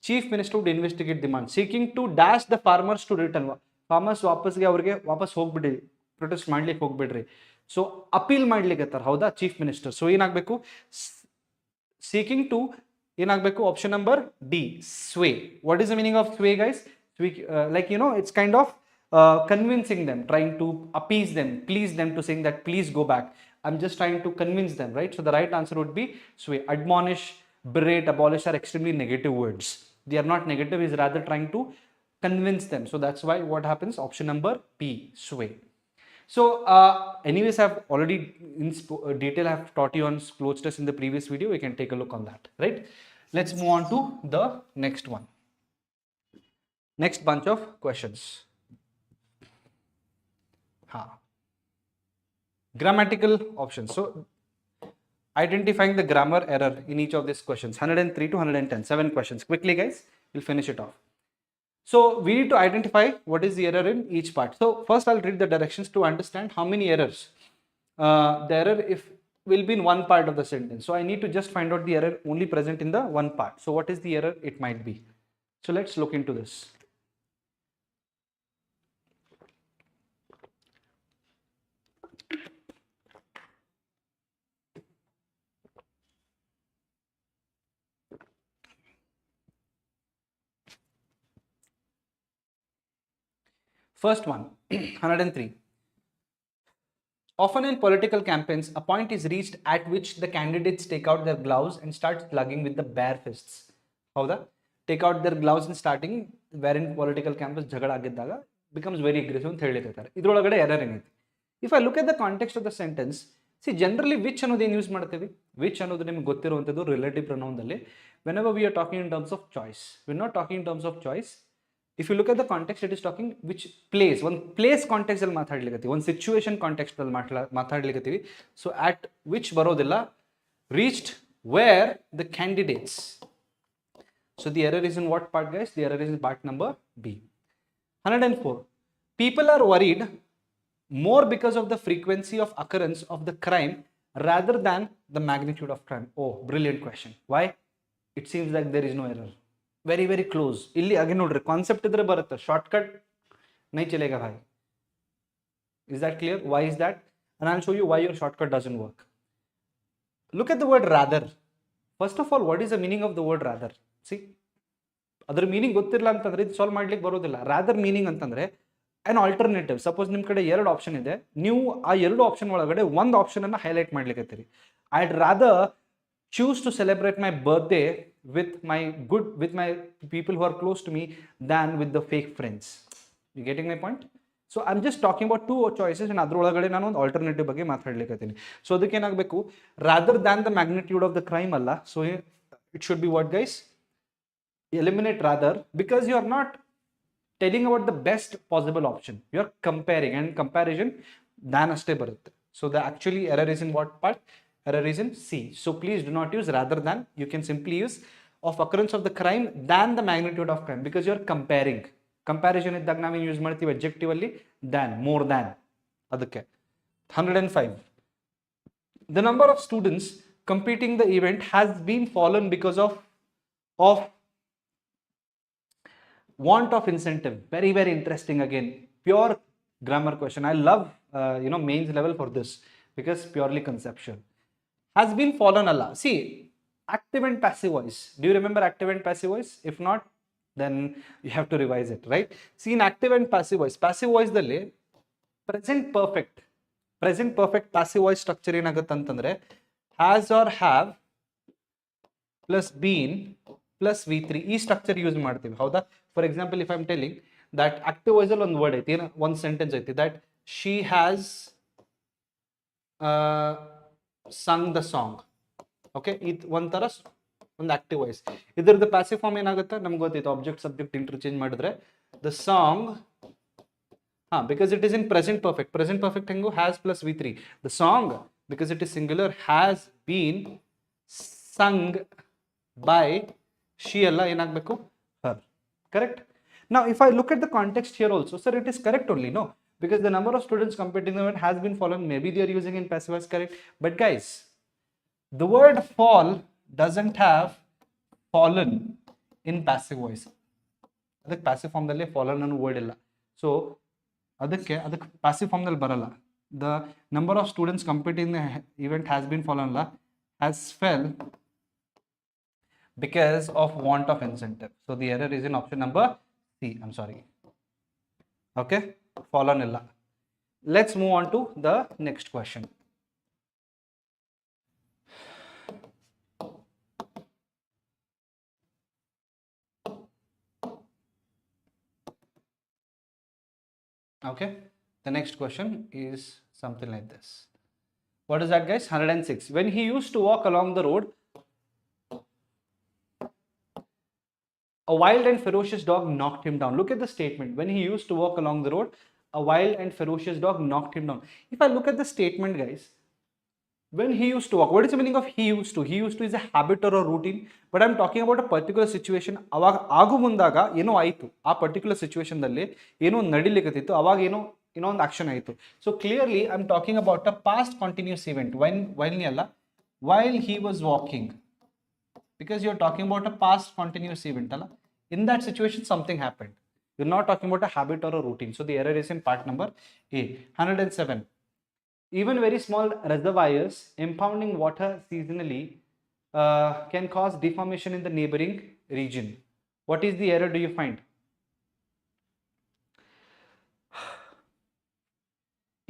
chief minister would investigate demand. Seeking to dash the farmers to return. Farmers ವಾಪಸ್ಗೆ ಅವ್ರಿಗೆ ವಾಪಸ್ ಹೋಗ್ಬಿಡಿ, protest ಮಾಡ್ಲಿಕ್ಕೆ ಹೋಗ್ಬಿಡ್ರಿ. So appeal ಮಾಡ್ಲಿಕ್ಕೆ ಹೌದಾ chief minister. So ಏನಾಗಬೇಕು? Seeking to ಏನಾಗಬೇಕು? Option number D, sway. What is the meaning of sway, guys? Like, you know, it's kind of convincing them, trying to appease them, please them, to saying that please go back. I'm just trying to convince them, right? So the right answer would be sway. Admonish, berate, abolish are extremely negative words. They are not negative, is rather trying to convince them. So that's why what happens? Option number B, sway. So anyways, I've already in detail I've taught you on clothes test in the previous video. We can take a look on that, right? Let's move on to the next one. Next bunch of questions. Grammatical options. So identifying the grammar error in each of these questions. 103 to 110, 7 questions. Quickly, guys, we'll finish it off. So we need to identify what is the error in each part. So first I'll read the directions to understand how many errors the error if will be in one part of the sentence. So I need to just find out the error only present in the one part. So what is the error it might be? So let's look into this. First one, 103. Often in political campaigns, a point is reached at which the candidates take out their gloves and start slugging with the bare fists. Howda? Take out their gloves in starting, wherein political campaigns jagada agiddaga becomes very aggressive ಅಂತ ಹೇಳಿರ್ತಾರೆ. ಇದರೊಳಗಡೆ error ಏನೈತಿ? If I look at the context of the sentence, see generally which ಅನ್ನೋದು ಏನು use ಮಾಡ್ತೀವಿ? Which ಅನ್ನೋದು ನಿಮಗೆ ಗೊತ್ತಿರುವಂಥದ್ದು relative ಪ್ರೊನೌನ್ದಲ್ಲಿ whenever we are talking in terms of choice. We're not talking in terms of choice. If you look at the context, it is talking which place, one place context ಅಲ್ಲಿ ಮಾತಾಡ್ಲಿಕತ್ತೀವಿ, one situation context ಅಲ್ಲಿ ಮಾತಾಡ್ಲಿಕತ್ತೀವಿ. So at which ಬರೋದಿಲ್ಲ, reached where the candidates. So the error is in what part, guys? The error is in part number B. 104. People are worried more because of the frequency of occurrence of the crime rather than the magnitude of crime. Oh, brilliant question. Why? It seems like there is no error. Very very close. Illi again nodri concept idre barutte, shortcut nahi chalega bhai. Is that clear? Why is that? And I'll show you why your shortcut doesn't work. Look at the word rather. First of all, what is the meaning of the word rather? See, adar meaning ಗೊತ್ತಿರಲ್ಲ ಅಂತಂದ್ರೆ ಇದು solve ಮಾಡ್ಲಿಕ್ಕೆ ಬರೋದಿಲ್ಲ. rather meaning ಅಂತಂದ್ರೆ an alternative. Suppose ನಿಮ್ಮ ಕಡೆ ಎರಡು option ಇದೆ, ನೀವು ಆ ಎರಡು ಆಪ್ಷನ್ ಒಳಗಡೆ ಒಂದು ಆಪ್ಷನ್ ಅನ್ನು ಹೈಲೈಟ್ ಮಾಡ್ಲಿಕ್ಕೆ I'd rather choose to celebrate my birthday with my people who are close to me than with the fake friends. You getting my point? So I'm just talking about two choices and ಅದರೊಳಗಡೆ ನಾನು ಒಂದು alternative ಬಗ್ಗೆ ಮಾತಾಡ್ಲಿಕ್ಕೆ. So ಅದಕ್ಕೆ ಏನಾಗಬೇಕು, rather than the magnitude of the crime ಅಲ್ಲ. So it should be what, guys? Eliminate rather, because you are not telling about the best possible option. You are comparing, and comparison than ಅಷ್ಟೇ ಬರುತ್ತೆ. So the actually error is in what part? Error is in C. So please do not use rather than. You can simply use of occurrence of the crime than the magnitude of crime, because you are comparing. Comparison ಇದ್ದಾಗ ನಾವೇನು use ಮಾಡ್ತೀವಿ adjective ಅಲ್ಲಿ? Than, more than. ಅದಕ್ಕೆ 105. The number of students completing the event has been fallen because of want of incentive. Very very interesting. Again, pure grammar question. I love mains level for this because purely conceptual. Has been fallen alla. See, active and passive voice. Do you remember active and passive voice? If not, then you have to revise it, right? See, in active and passive voice dalli present perfect passive voice structure ಏನಾಗುತ್ತೆ ಅಂತಂದ್ರೆ has or have plus been plus v3 ಈ structure use ಮಾಡ್ತೀವಿ. ಹೌದಾ? For example, if I am telling that active voice ಅಲ್ಲಿ ಒಂದು word ಐತಿ, ಒಂದು sentence ಐತಿ, that she has sung the song. ಓಕೆ, ಇದು ಒಂಥರ ಒಂದು ಆಕ್ಟಿವ್ ವಾಯ್ಸ್. ಇದ್ರದ್ದು ಪ್ಯಾಸಿವ್ ಫಾರ್ಮ್ ಏನಾಗುತ್ತೆ ನಮ್ಗೆ ಗೊತ್ತಿತ್ತು, ಆಬ್ಜೆಕ್ಟ್ ಸಬ್ಜೆಕ್ಟ್ ಇಂಟರ್ಚೇಂಜ್ ಮಾಡಿದ್ರೆ the song, because it is in present perfect ಹೆಂಗು has plus v3. The song, because it is singular, has been sung by she ಎಲ್ಲ ಏನಾಗಬೇಕು, her. Correct? Now if I look at the context here also, sir, it is correct only, no? Because the number of students competing in the event has been fallen. Maybe they are using in passive as correct. But guys, the word fall doesn't have fallen in passive voice. ಅದಕ್ಕೆ passive form ದಲ್ಲಿ fallen ಅನ್ನೋ word ಇಲ್ಲ. So ಅದಕ್ಕೆ passive form ದಲ್ಲಿ ಬರಲ್ಲ. The number of students competing in the event has been fallen ಅಲ್ಲ, has fell because of want of incentive. So the error is in option number C. I'm sorry. Okay, fallen illa. Let's move on to the next question. Okay, the next question is something like this. What is that, guys? 106. When he used to walk along the road, a wild and ferocious dog knocked him down. Look at the statement. When he used to walk along the road, a wild and ferocious dog knocked him down. If I look at the statement, guys, when he used to walk, what is the meaning of he used to? He used to is a habit or a routine, but I'm talking about a particular situation. ಅವಾಗ ಆಗು ಮುಂದಾಗ ಏನೋ ಆಯಿತು, ಆ particular ಸಿಚುವೇಶನ್ದಲ್ಲಿ ಏನೋ ನಡಿಲಿಕ್ಕತ್ತಿತ್ತು, ಅವಾಗ ಏನೋ ಇನ್ನೊಂದು ಆಕ್ಷನ್ ಆಯಿತು. So clearly I am talking about a past continuous event. While ಅಲ್ಲ, while he was walking, because you're talking about a past continuous event. Alla? In that situation, something happened. You're not talking about a habit or a routine. So the error is in part number A. 107. Even very small reservoirs impounding water seasonally can cause deformation in the neighboring region. What is the error do you find?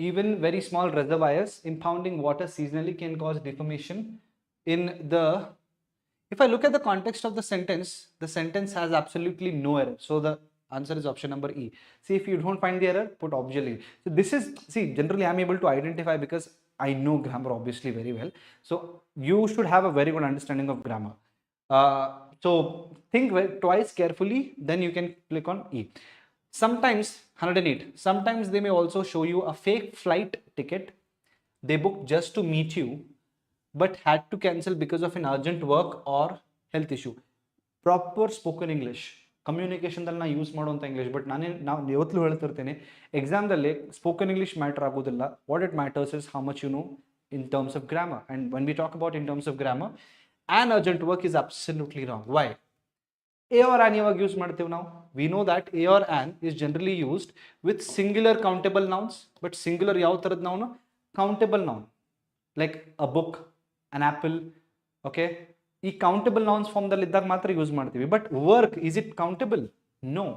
Even very small reservoirs impounding water seasonally can cause deformation in the. If I look at the context of the sentence has absolutely no error. So the answer is option number E. See, if you don't find the error, put obviously. So this is, see, generally I'm able to identify because I know grammar obviously very well. So you should have a very good understanding of grammar. So think twice carefully, then you can click on E. Sometimes, 108, sometimes they may also show you a fake flight ticket they booked just to meet you, but had to cancel because of an urgent work or health issue. Proper spoken English, ಕಮ್ಯುನಿಕೇಶನ್ದಲ್ಲಿ ನಾನು use ಮಾಡುವಂಥ English. But ನಾವು ಯಾವತ್ತೂ ಹೇಳ್ತಿರ್ತೇನೆ, ಎಕ್ಸಾಮ್ದಲ್ಲಿ spoken English matter ಆಗೋದಿಲ್ಲ. What it matters is how much you know in terms of grammar. And when we talk about in terms of grammar, an urgent work is absolutely wrong. Why? A or an ಯಾವಾಗ use ಮಾಡ್ತೀವಿ ನಾವು? We know that a or an is generally used with singular countable nouns. But singular ಯಾವ ಥರದ noun? Countable noun. Like a book, an apple. Okay? ಈ countable nouns form ದಲ್ಲಿ ಇದ್ದಾಗ ಮಾತ್ರ use ಮಾಡ್ತೀವಿ. But work, is it countable? No.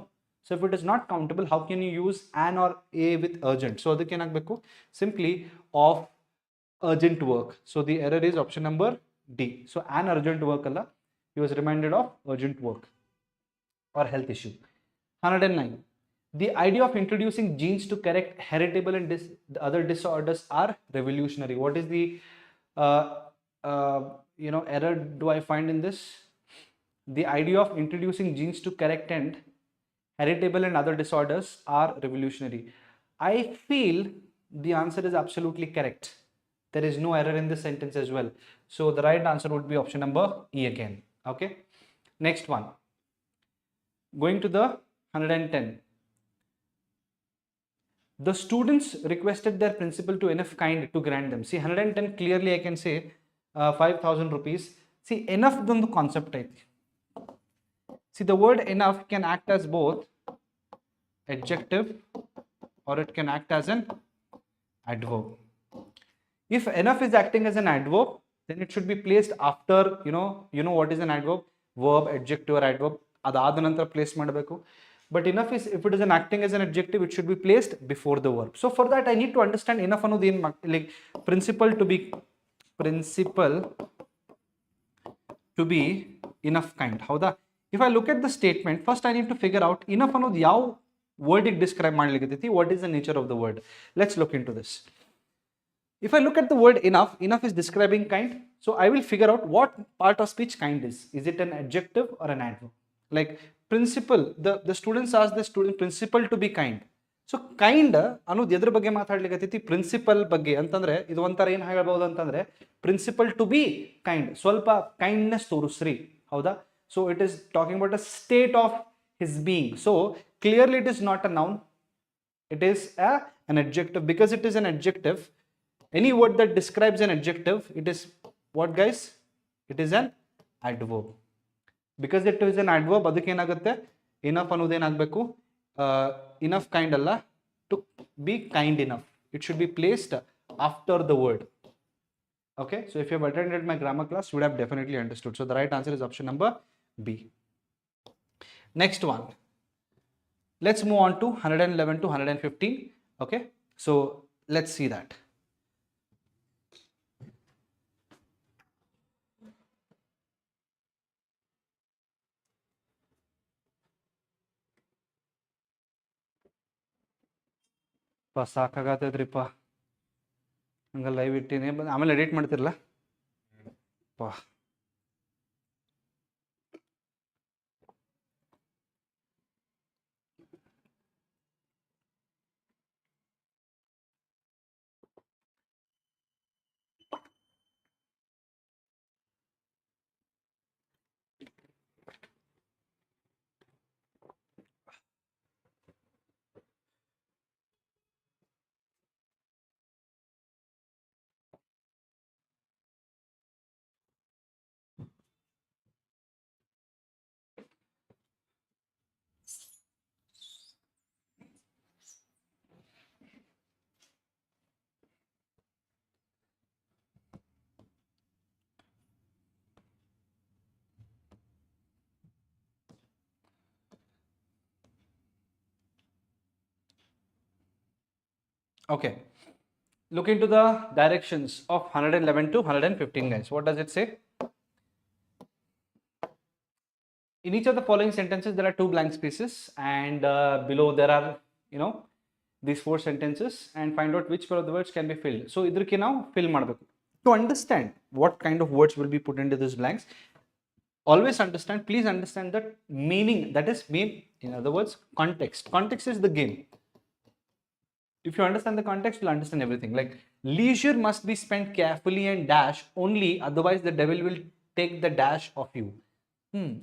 So if it is not countable, how can you use an or a with urgent? So ಅದಕ್ಕೆ ಏನಾಗಬೇಕು? Simply of urgent work. So the error is option number D. So an urgent work ಅಲ್ಲ, he was reminded of urgent work or health issue. 109. The idea of introducing genes to correct heritable and other disorders are revolutionary. What is the error do I find in this? The idea of introducing genes to correct and heritable and other disorders are revolutionary. I feel the answer is absolutely correct. There is no error in this sentence as well. So the right answer would be option number E again. Okay. Next one. Going to the 110. The students requested their principal to enough kind to grant them. See, 110 clearly I can say 5,000 rupees. See, enough dondu concept aiti. See, the word enough can act as both adjective or it can act as an adverb. If enough is acting as an adverb, then it should be placed after, you know what is an adverb? Verb, adjective or adverb. Adada nanತರ place ಮಾಡಬೇಕು. But enough is, if it is an acting as an adjective, it should be placed before the verb. So for that I need to understand enough ಅನ್ನೋದು ಏನು, like principle to be enough kind. ಹೌದಾ? If I look at the statement, first I need to figure out enough ಅನ್ನೋದು ಯಾವ ವರ್ಡಿಗೆ describe ಮಾಡ್ಲಿಕ್ಕೆ, what is the nature of the word. Let's look into this. If I look at the word enough is describing kind. So I will figure out what part of speech kind is. Is it an adjective or an adverb? Like principal, the students ask the student principal to be kind. So kind ಅನ್ನೋದು ಎದ್ರ ಬಗ್ಗೆ ಮಾತಾಡ್ಲಿಕ್ಕೆ, principal ಬಗ್ಗೆ ಅಂತಂದ್ರೆ ಇದು ಒಂಥರ ಏನು ಹೇಳ್ಬಹುದು ಅಂತಂದ್ರೆ ಪ್ರಿನ್ಸಿಪಲ್ ಟು ಬಿ ಕೈಂಡ್, ಸ್ವಲ್ಪ ಕೈಂಡ್ನೆಸ್ ತೋರಿಸ್ರಿ. ಹೌದಾ? So it is talking about a state of his being. So clearly it is not a noun, it is an adjective. Because it is an adjective, any word that describes an adjective, it is what, guys? It is an adverb. Because it is an adverb, ಅದಕ್ಕೆ ಏನಾಗುತ್ತೆ, enough ಅನ್ನೋದು ಏನಾಗಬೇಕು, enough kind ಅಲ್ಲ, to be kind enough. It should be placed after the word. Okay, so if you have attended my grammar class, you would have definitely understood. So the right answer is option number B. Next one. Let's move on to 111 to 115. Okay, so let's see that. ಸಾಕಾಗತ್ತೈತ್ರಿಪ್ಪ, ಹಂಗೆ live ಇಟ್ಟಿನಿ, ಆಮೇಲೆ edit ಮಾಡ್ತಿರಲ್ಲ ಪಾ. Okay. Look into the directions of 111 to 115, guys. What does it say? In each of the following sentences, there are two blank spaces, and below there are, these four sentences, and find out which one of the words can be filled. So, idrike now fill ಮಾಡಬೇಕು. To understand what kind of words will be put into these blanks, always understand, please understand that meaning, that is mean, in other words, context. Context is the game. If you understand the context, you'll understand everything. Like, leisure must be spent carefully and dash only, otherwise the devil will take the dash of you.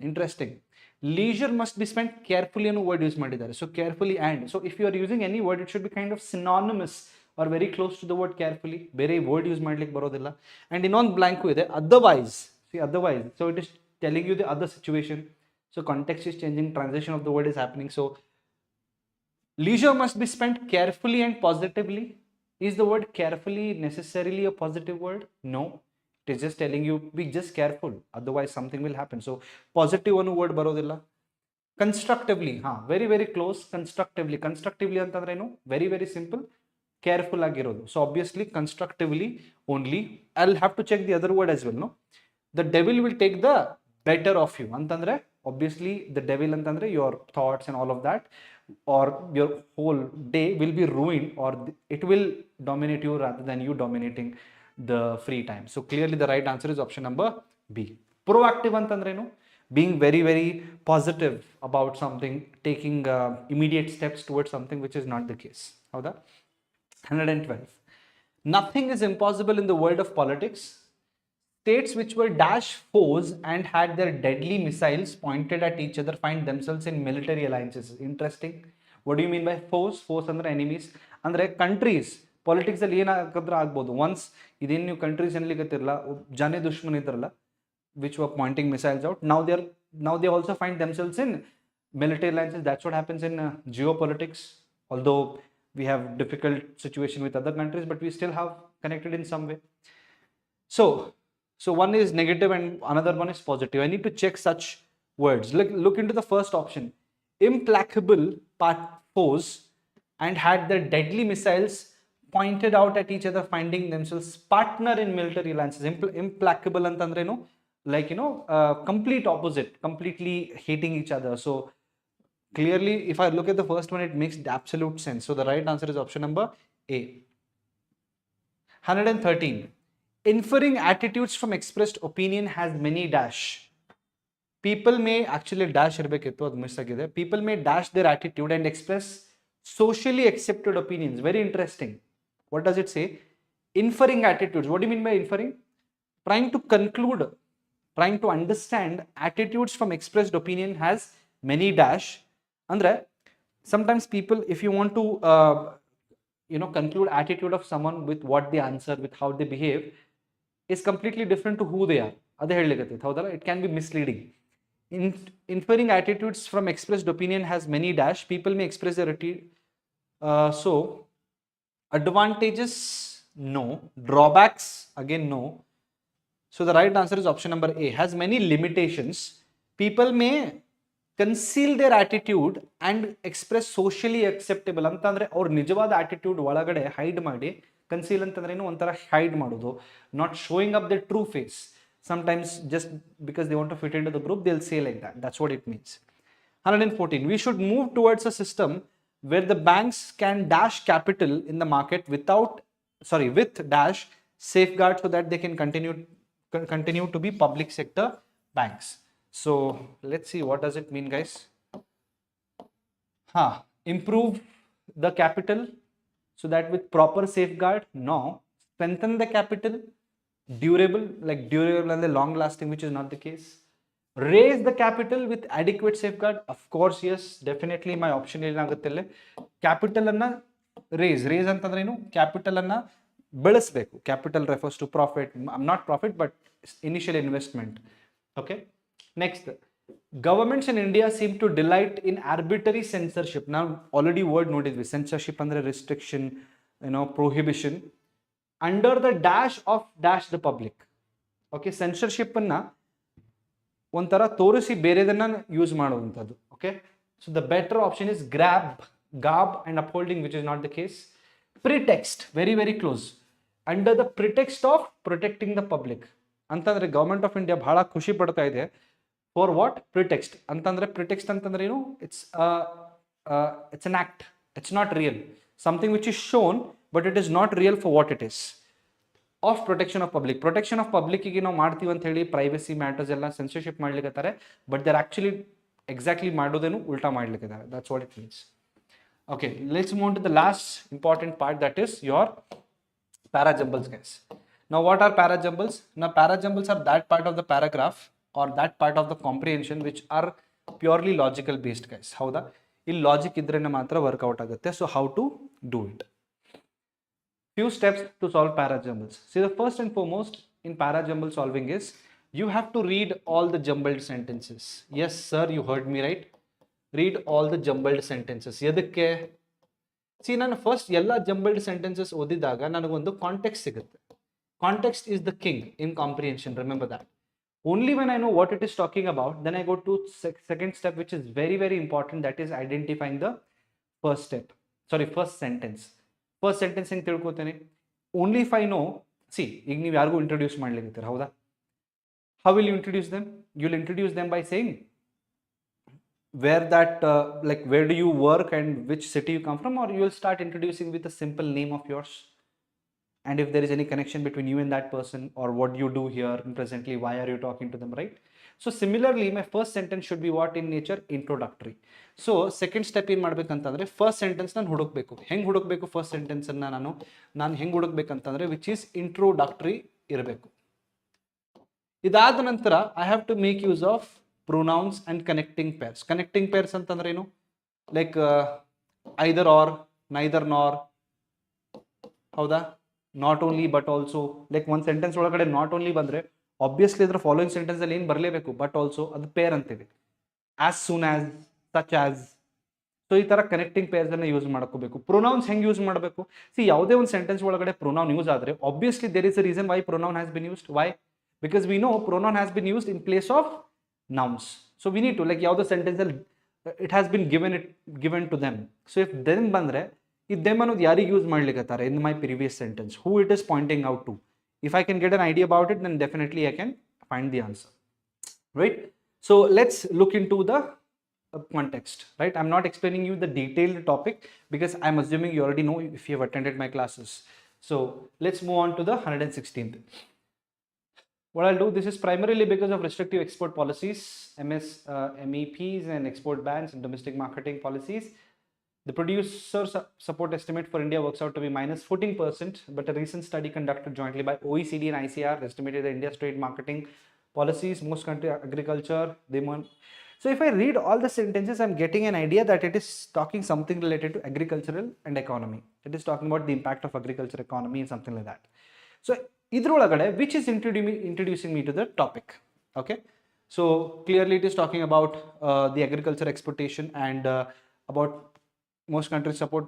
Interesting. Leisure must be spent carefully ಅನ್ನೋ word use ಮಾಡಿದ್ದಾರೆ. So carefully and. So if you are using any word, it should be kind of synonymous or very close to the word carefully. ಬೇರೆ word use ಮಾಡ್ಲಿಕ್ಕೆ ಬರೋದಿಲ್ಲ. And ಇನ್ನೊಂದು blank ಇದೆ. Otherwise. See, otherwise. So it is telling you the other situation. So context is changing, transition of the word is happening. So leisure must be spent carefully and positively. Is the word carefully necessarily a positive word? No. It is just telling you be just careful, otherwise something will happen. So positive one word barodilla. Constructively, very very close. Constructively ಅಂತಂದ್ರೆ ಏನು? Very very simple. Careful ಆಗಿರೋದು. So obviously constructively only. I'll have to check the other word as well, no? The devil will take the better of you ಅಂತಂದ್ರೆ obviously the devil ಅಂತಂದ್ರೆ your thoughts and all of that, or your whole day will be ruined, or it will dominate you rather than you dominating the free time. So clearly the right answer is option number B. Proactive antandrenu, being very very positive about something, taking immediate steps towards something, which is not the case. Howda? 112. Nothing is impossible in the world of politics. States which were dash foes and had their deadly missiles pointed at each other find themselves in military alliances. Interesting. What do you mean by foes? Foes ಅಂದ್ರೆ enemies. ಅಂದ್ರೆ countries. Politics ಅಲ್ಲಿ ಏನಾಗದ್ರ ಆಗ್ಬೋದು. Once ಇದೇನು ನೀವು countries ಎನ್ಲಿಕತ್ತಿರಲ್ಲ, ಜಾನೆ ದುಶ್ಮನ್ ಇದ್ರಲ್ಲ, which were pointing missiles out. Now they also find themselves in military alliances. That's what happens in geopolitics. Although we have difficult situation with other countries, but we still have connected in some way. So one is negative and another one is positive. I need to check such words. Look into the first option. Implacable foes and had their deadly missiles pointed out at each other, finding themselves partner in military alliances. Implacable antandre no, like complete opposite, completely hating each other. So clearly, if I look at the first one, it makes absolute sense. So the right answer is option number A. 113. Inferring attitudes from expressed opinion has many dash. People may actually dash ಇರಬೇಕಿತ್ತು, ಅದು miss ಆಗಿದೆ. People may dash their attitude and express socially accepted opinions. Very interesting. What does it say? Inferring attitudes. What do you mean by inferring? Trying to conclude, trying to understand attitudes from expressed opinion has many dash. Andre, sometimes people, if you want to conclude attitude of someone with what they answer, with how they behave, is completely different to who they are. ಅದೇ ಹೇಳಲಿಕ್ಕೆ ಹೌದಲ್ಲ, it can be misleading. Inferring attitudes from expressed opinion has many dash. People may express their so advantages, no. Drawbacks, again, no. So the right answer is option number A. Has many limitations. People may conceal their attitude and express socially acceptable ಅಂತಂದ್ರೆ ಅವ್ರ ನಿಜವಾದ attitude ಒಳಗಡೆ hide ಮಾಡಿ, conceal ಅಂತಂದ್ರೆ ಏನು ಒಂಥರ hide ಮಾಡೋದು, not showing up their true face. Sometimes just because they want to fit into the group, they'll say like that. That's what it means. 114. We should move towards a system where the banks can dash capital in the market with dash safeguard so that they can continue to be public sector banks. So let's see, what does it mean, guys? Improve the capital so that with proper safeguard. No. Strengthen the capital. Durable and long lasting, which is not the case. Raise the capital with adequate safeguard. Of course, yes, definitely my option ಏನಾಗುತ್ತೆ. Capital ಅನ್ನ raise ಅಂತಂದ್ರೆ ಏನು? Capital ಅನ್ನ ಬೆಳೆಸಬೇಕು. Capital refers to profit, not profit but initial investment. Okay. Next, governments in India seem to delight in arbitrary censorship. Now already word ನೋಡಿದ್ವಿ. Censorship ಅಂದ್ರೆ restriction, prohibition under the dash of dash the public. Okay, censorship ಅನ್ನ ಒಂಥರ ತೋರಿಸಿ ಬೇರೆದನ್ನ use ಮಾಡುವಂಥದ್ದು. Okay, so the better option is garb and upholding, which is not the case. Pretext, very very close, under the pretext of protecting the public ಅಂತಂದ್ರೆ government of India ಬಹಳ ಖುಷಿ ಪಡ್ತಾ ಇದೆ. For what? Pretext ಅಂತಂದ್ರೆ, pretext ಅಂತಂದ್ರೆ ಏನು? It's an act, it's not real, something which is shown but it is not real for what it is. Of protection of public, protection of ಪಬ್ಲಿಕ್ಗೆ ನಾವು ಮಾಡ್ತೀವಿ ಅಂತ ಹೇಳಿ ಪ್ರೈವಸಿ ಮ್ಯಾಟರ್ಸ್ ಎಲ್ಲ censorship ಮಾಡ್ಲಿಕ್ಕೆ, ಬಟ್ ದರ್ ಆಕ್ಚುಲಿ ಎಕ್ಸಾಕ್ಟ್ಲಿ ಮಾಡೋದೇನು ಉಲ್ಟಾ ಮಾಡ್ಲಿಕ್ಕೆ. That's what it means. Okay, let's move on to the last important part, that is your parajumbles, guys. Now what are parajumbles? Now parajumbles are that part of the paragraph or that part of the comprehension which are purely logical based, guys. Howda? In logic idrena matra work out agutte. So how to do it? Few steps to solve parajumbles. See, the first and foremost in parajumble solving is you have to read all the jumbled sentences. Yes sir, you heard me right. Read all the jumbled sentences. ಎದಕ್ಕೆ? See, ನಾನು first ಎಲ್ಲ jumbled sentences ಓದಿದಾಗ ನನಗೊಂದು context ಸಿಗುತ್ತೆ. Context is the king in comprehension, remember that. Only when I know what it is talking about, then I go to second step which is very very important, that is identifying the first step, first sentence. First sentence ಹೆಂಗೆ ತಿಳ್ಕೊತೇನೆ? Only if I know, see, ಈಗ ನೀವು ಯಾರಿಗೂ introduce ಮಾಡ್ಲಿಕ್ಕೆ, ಹೌದಾ? How will you introduce them? You will introduce them by saying where that like where do you work and which city you come from, or you will start introducing with a simple name of yours, and if there is any connection between you and that person, or what you do here and presently, why are you talking to them, right? So similarly my first sentence should be what in nature? Introductory. So second step ಏನು ಮಾಡ್ಬೇಕಂತಂದ್ರೆ, first sentence ನಾನು ಹುಡುಕ್ಬೇಕು. ಹೆಂಗೆ ಹುಡುಕ್ಬೇಕು? First sentence ಅನ್ನ ನಾನು ಹೆಂಗೆ ಹುಡುಕ್ಬೇಕಂತಂದ್ರೆ which is ಇಂಟ್ರೋಡಕ್ಟರಿ ಇರಬೇಕು. ಇದಾದ ನಂತರ I have to make use of pronouns and connecting pairs. Connecting pairs ಅಂತಂದ್ರೆ ಏನು? Like either or, neither nor, ಹೌದಾ? Not only but also. Like ಒಂದು ಸೆಂಟೆನ್ಸ್ ಒಳಗಡೆ ನಾಟ್ ಓನ್ಲಿ ಬಂದ್ರೆ ಆಬ್ವಿಯಸ್ಲಿ ಅದರ ಫಾಲೋಯಿಂಗ್ ಸೆಂಟೆನ್ಸ್ ಅಲ್ಲಿ ಏನು ಬರಲೇಬೇಕು, ಬಟ್ ಆಲ್ಸೋ, ಅದು ಪೇರ್ ಅಂತೀವಿ. As soon as, such as. So ಈ ತರ ಕನೆಕ್ಟಿಂಗ್ ಪೇರ್ಸ್ ಅನ್ನ ಯೂಸ್ ಮಾಡ್ಕೋಬೇಕು. ಪ್ರೊನೌನ್ಸ್ ಹೆಂಗೆ ಯೂಸ್ ಮಾಡಬೇಕು? ಸಿ, ಯಾವುದೇ ಒಂದು ಸೆಂಟೆನ್ಸ್ ಒಳಗಡೆ ಪ್ರೊನೌನ್ ಯೂಸ್ ಆದ್ರೆ obviously there is a reason why pronoun has been used. Why? Because we know pronoun has been used in place of nouns. So we need to, like, ಯಾವುದೋ sentence ಅಲ್ಲಿ it has been given to them. So if them ಬಂದ್ರೆ, ಈ them ಅನ್ನೋದು ಯಾರಿಗೆ use ಮಾಡ್ಲಿಕ್ಕತ್ತಾರೆ in my previous sentence, who it is pointing out to. If I can get an idea about it, then definitely I can find the answer, right? So let's look into the context, right? I'm not explaining you the detailed topic because I'm assuming you already know if you have attended my classes. So let's move on to the 116th. What I'll do, this is primarily because of restrictive export policies, MEPs and export bans and domestic marketing policies. The producer support estimate for India works out to be minus 14%, but a recent study conducted jointly by OECD and ICR estimated that India's trade marketing policies, most country agriculture, So if I read all the sentences, I'm getting an idea that it is talking something related to agricultural and economy. It is talking about the impact of agriculture, economy and something like that. So ಇದ್ರೊಳಗಡೆ which is introducing me to the topic. Okay, so clearly it is talking about the agriculture exportation and about most countries support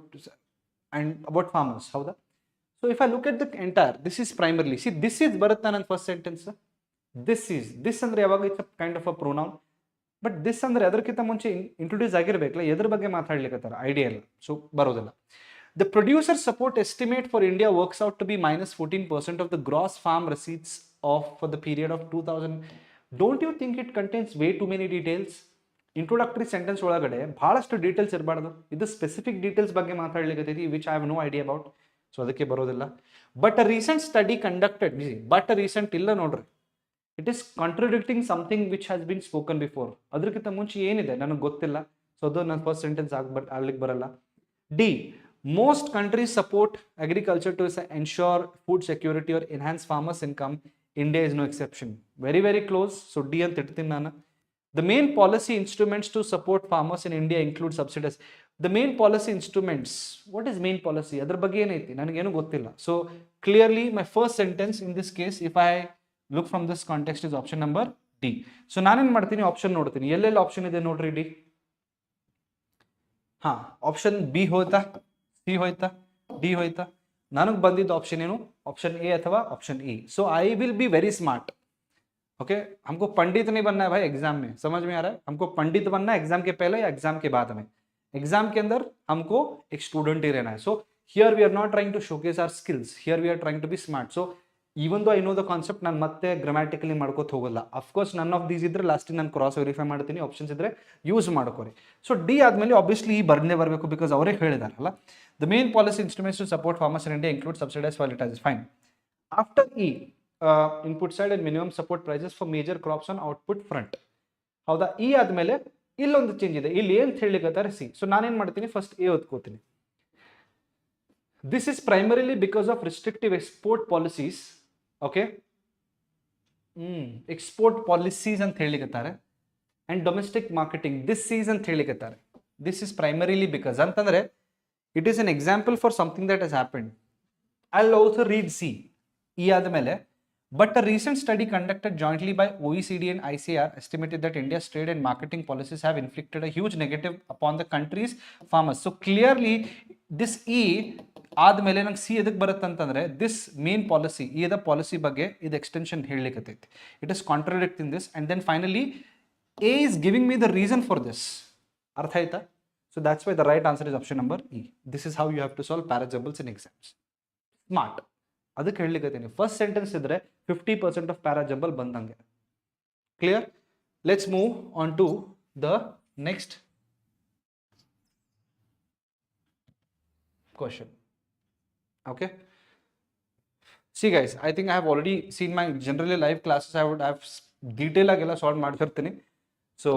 and about farmers. Howda? So if I look at the entire, this is primarily, see, this is ಬರುತ್ತಾ ನನ್ನ first sentence. this ಅಂದ್ರೆ ಯಾವಾಗ it's kind of a pronoun, but this ಅಂದ್ರೆ ಅದಕ್ಕಿಂತ ಮುಂಚೆ introduce ಆಗಿರ್ಬೇಕಲ್ಲ, ಎದ್ರ ಬಗ್ಗೆ ಮಾತಾಡ್ಲಿಕ್ಕತ್ತಾರ idea ಇಲ್ಲ, ಸೊ ಬರೋದಿಲ್ಲ. The producer support estimate for India works out to be minus 14% of the gross farm receipts for the period of 2000. Don't you think it contains way too many details? Introductory sentence ಒಳಗಡೆ ಬಹಳಷ್ಟು details ಇರಬಾರ್ದು. ಇದು specific details ಬಗ್ಗೆ ಮಾತಾಡ್ಲಿಕ್ಕೆ which I have no idea about, so ಅದಕ್ಕೆ ಬರೋದಿಲ್ಲ. But a recent study conducted, but a recent ಇಲ್ಲ ನೋಡ್ರಿ, it is contradicting something which has been spoken before. ಅದಕ್ಕಿಂತ ಮುಂಚೆ ಏನಿದೆ ನನಗೆ ಗೊತ್ತಿಲ್ಲ, ಸೊ ಅದು ನನ್ನ ಫಸ್ಟ್ ಸೆಂಟೆನ್ಸ್ ಆಗ್ಲಿಕ್ಕೆ ಬರಲ್ಲ. D, most countries support agriculture to ensure food security or enhance farmers income. India is no exception. Very very close. So D ant ittini nanu. The main policy instruments to support farmers in India include subsidies. The main policy instruments, what is main policy? Adar ಬಗ್ಗೆ ಏನೈತಿ ನನಗೆ ಏನು ಗೊತ್ತಿಲ್ಲ. So clearly my first sentence in this case, if I look from this context, is option number D. So ನಾನೇನ್ ಮಾಡ್ತೀನಿ, option ನೋಡ್ತೀನಿ, ಎಲ್ಲೆಲ್ಲ option ಇದೆ ನೋಡ್ರಿ. ಡಿ, ಹಾ, ಆಪ್ಷನ್ ಬಿ ಹೋಯ್ತಾ, ಸಿ ಹೋಯ್ತಾ, ಡಿ ಹೋಯ್ತಾ? ನನಗೆ ಬಂದಿದ್ದು ಆಪ್ಷನ್ ಏನು? ऑप्शन ए अथवा option E. So I will be very smart. Okay, हमको पंडित नहीं बनना है भाई एग्जाम में, समझ में आ रहा है? हमको पंडित बनना है एग्जाम के पहले या एग्जाम के बाद में. एग्जाम के अंदर हमको एक स्टूडेंट ही रहना है. सो here we are not trying to showcase our skills. Here we are trying to be smart. So even though I know the concept, ನಾನು ಮತ್ತೆ ಗ್ರಾಮ್ಯಾಟಿಕಲಿ ಮಾಡ್ಕೋತ ಹೋಗಲ್ಲ. ಅಫ್ಕೋರ್ಸ್ ನನ್ ಆಫ್ ದೀಸ್ ಇದ್ರೆ ಲಾಸ್ಟಿಗೆ ನಾನು ಕ್ರಾಸ್ ವೆರಿಫೈ ಮಾಡ್ತೀನಿ, ಆಪ್ಷನ್ಸ್ ಇದ್ರೆ use ಮಾಡ್ಕೋರಿ. ಸೊ ಡಿ ಆದ್ಮೇಲೆ ಆಬ್ವಿಯಸ್ಲಿ ಈ ಬರ್ನೇ ಬರಬೇಕು, ಬಿಕಾಸ್ ಅವರೇ ಹೇಳಿದಾರಲ್ಲ, the main policy instruments to support farmers in India include subsidise fertilisers. Fine. After E, input side and minimum support prices for major crops on output front. ಹೌದಾ? ಈ ಆದ್ಮೇಲೆ ಇಲ್ಲೊಂದು ಚೇಂಜ್ ಇದೆ. ಇಲ್ಲಿ ಏನ್ ಹೇಳಿಕತ್ತಾರೆ ಸಿ. ಸೊ ನಾನೇನ್ ಮಾಡ್ತೀನಿ, ಫಸ್ಟ್ ಎ ಓದ್ಕೋತೀನಿ. This is primarily because of restrictive export policies. Okay, export policies ಅಂತ ಹೇಳಿಕತ್ತಾರೆ, and domestic marketing this is ಅಂತ ಹೇಳಿಕತ್ತಾರೆ. This is primarily because ಅಂತಂದ್ರೆ it is an example for something that has happened. I'll also read C. E ಆದಮೇಲೆ, but a recent study conducted jointly by OECD and ICAR estimated that India's trade and marketing policies have inflicted a huge negative upon the country's farmers. So clearly this E ಆದ್ಮೇಲೆ ನಂಗೆ C ಎದಕ್ಕೆ ಬರುತ್ತೆ ಅಂತಂದ್ರೆ, this main policy, ಈ policy ಬಗ್ಗೆ ಇದು extension ಹೇಳಲಿಕ್ಕತ್ತೈತಿ. It is contradicting this, and then finally A is giving me the reason for this. ಅರ್ಥ ಆಯ್ತಾ? So that's why the right answer is option number E. This is how you have to solve parajumbles in exams. Smart. ಅದಕ್ಕೆ ಹೇಳಲಿಕ್ಕತ್ತೀನಿ, first sentence ಇದ್ರೆ 50% of parajumble ಬಂದಂಗೆ. Clear? Let's move on to the next question. Okay, see guys, I think I have already seen my generally live classes. I would have detail agella solve ಮಾಡ್ತಿರ್ತೀನಿ. So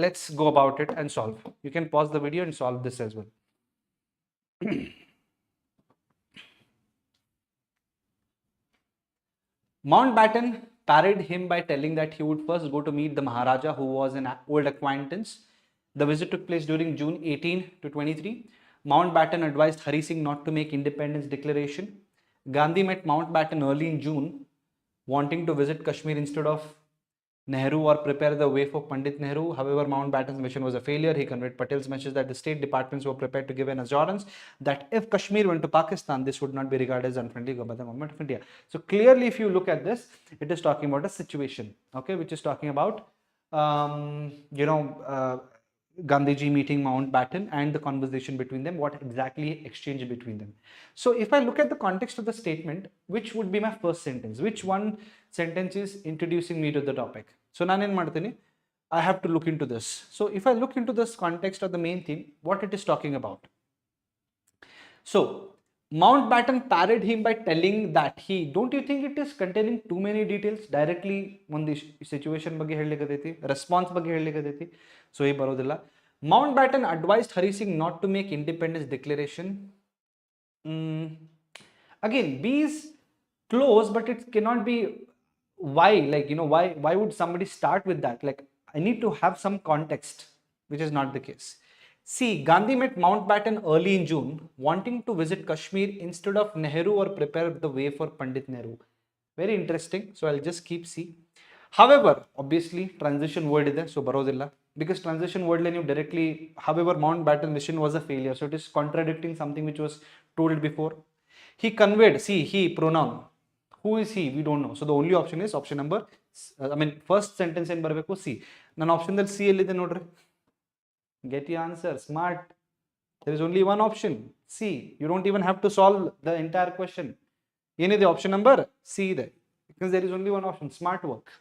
let's go about it and solve. You can pause the video and solve this as well. Mountbatten parried him by telling that he would first go to meet the Maharaja, who was an old acquaintance. The visit took place during June 18 to 23. Mountbatten advised Hari Singh not to make independence declaration. Gandhi met Mountbatten early in June, wanting to visit Kashmir instead of Nehru or prepare the way for Pandit Nehru. However, Mountbatten's mission was a failure. He conveyed Patel's message that the state departments were prepared to give an assurance that if Kashmir went to Pakistan, this would not be regarded as unfriendly by the government of India. So clearly, if you look at this, it is talking about a situation, okay, which is talking about, Gandhiji meeting Mountbatten and the conversation between them, what exactly exchanged between them. So if I look at the context of the statement, which would be my first sentence? Which one sentence is introducing me to the topic? So nanen martini, I have to look into this. So if I look into this context of the main theme, what it is talking about. So Mountbatten parried him by telling that he, don't you think it is containing too many details? Directly on the situation ಬಗ್ಗೆ ಹೇಳಲಿಕ್ಕತೈತಿ, response ಬಗ್ಗೆ ಹೇಳಲಿಕ್ಕತೈತಿ. So ಈ ಬರೋದಿಲ್ಲ. Mountbatten advised Hari Singh not to make independence declaration. Again, B is close, but it cannot be. Why? Like, why would somebody start with that? Like, I need to have some context, which is not the case. See, Gandhi met Mountbatten early in June, wanting to visit Kashmir instead of Nehru or prepare the way for Pandit Nehru. Very interesting. So I'll just keep C. However, obviously, transition word is there, so barodilla. Because transition word line you directly, however, Mountbatten's mission was a failure. So it is contradicting something which was told before. He conveyed, see, he, pronoun. Who is he? We don't know. So the only option is option number, first sentence in barbeku C. Nan option that C ellide nodre. Get your answer, smart. There is only one option, C. You don't even have to solve the entire question. Yene the option number C there, because there is only one option. Smart work.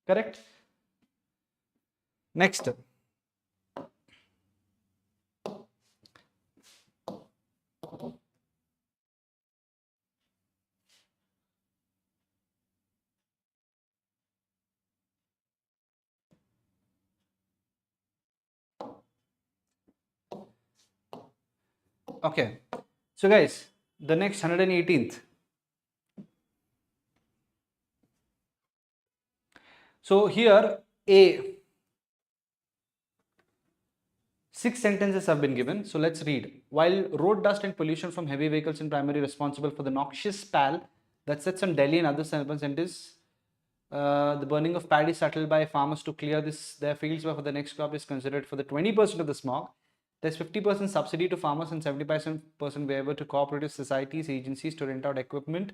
Correct? Next. Okay, so guys, the next 118th. So here A, 6 sentences have been given. So let's read. While road dust and pollution from heavy vehicles is primarily responsible for the noxious pall that sets on Delhi and other suburban centers, the burning of paddy settled by farmers to clear their fields for the next crop is considered for the 20% of the smog. There's 50% subsidy to farmers and 75% waiver to cooperative societies, agencies to rent out equipment.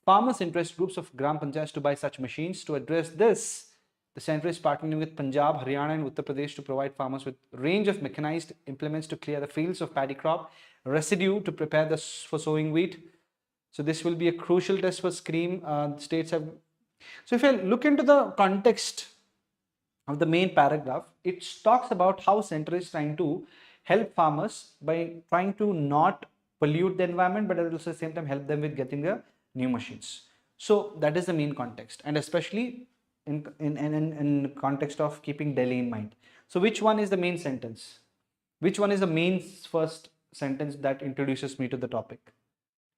Farmers interest groups of Gram Panchayats to buy such machines. To address this, The center is partnering with Punjab, Haryana, and Uttar Pradesh to provide farmers with range of mechanized implements to clear the fields of paddy crop residue to prepare for sowing wheat. So this will be a crucial test for scheme. States have. So if I look into the context of the main paragraph, it talks about how center is trying to help farmers by trying to not pollute the environment, but at the same time help them with getting the new machines. So that is the main context, and especially in context of keeping Delhi in mind. So which one is the main sentence? Which one is the main first sentence that introduces me to the topic?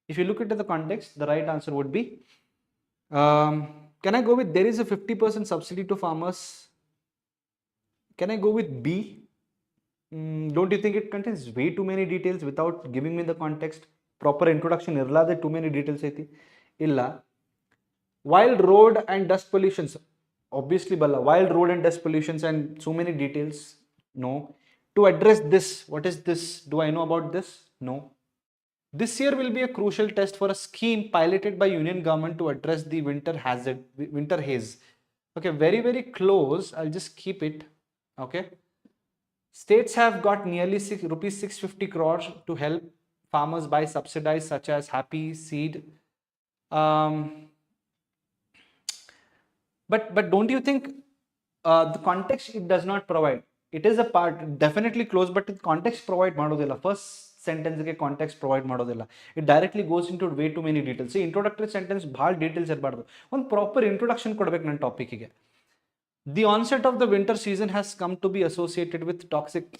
If you look into the context, the right answer would be, can I go with there is a 50% subsidy to farmers? Can I go with B? Don't you think it contains way too many details without giving me the context? Proper introduction irlade too many details aiti. Illa. Wild road and dust pollutions. Obviously, Bala, wild road and dust pollutions and so many details. No. To address this, what is this? Do I know about this? No. This year will be a crucial test for a scheme piloted by Union government to address the winter haze. Okay, very, very close. I'll just keep it. Okay. States have got nearly rupees 650 crores to help farmers buy subsidized such as Happy Seed. But don't you think the context it does not provide? It is a part, definitely close, but the context provide madodilla. First sentence ke context provide madodilla. It directly goes into way too many details. See, introductory sentence bhal details irbadu. One proper introduction kodbek nan topic ige. The onset of the winter season has come to be associated with toxic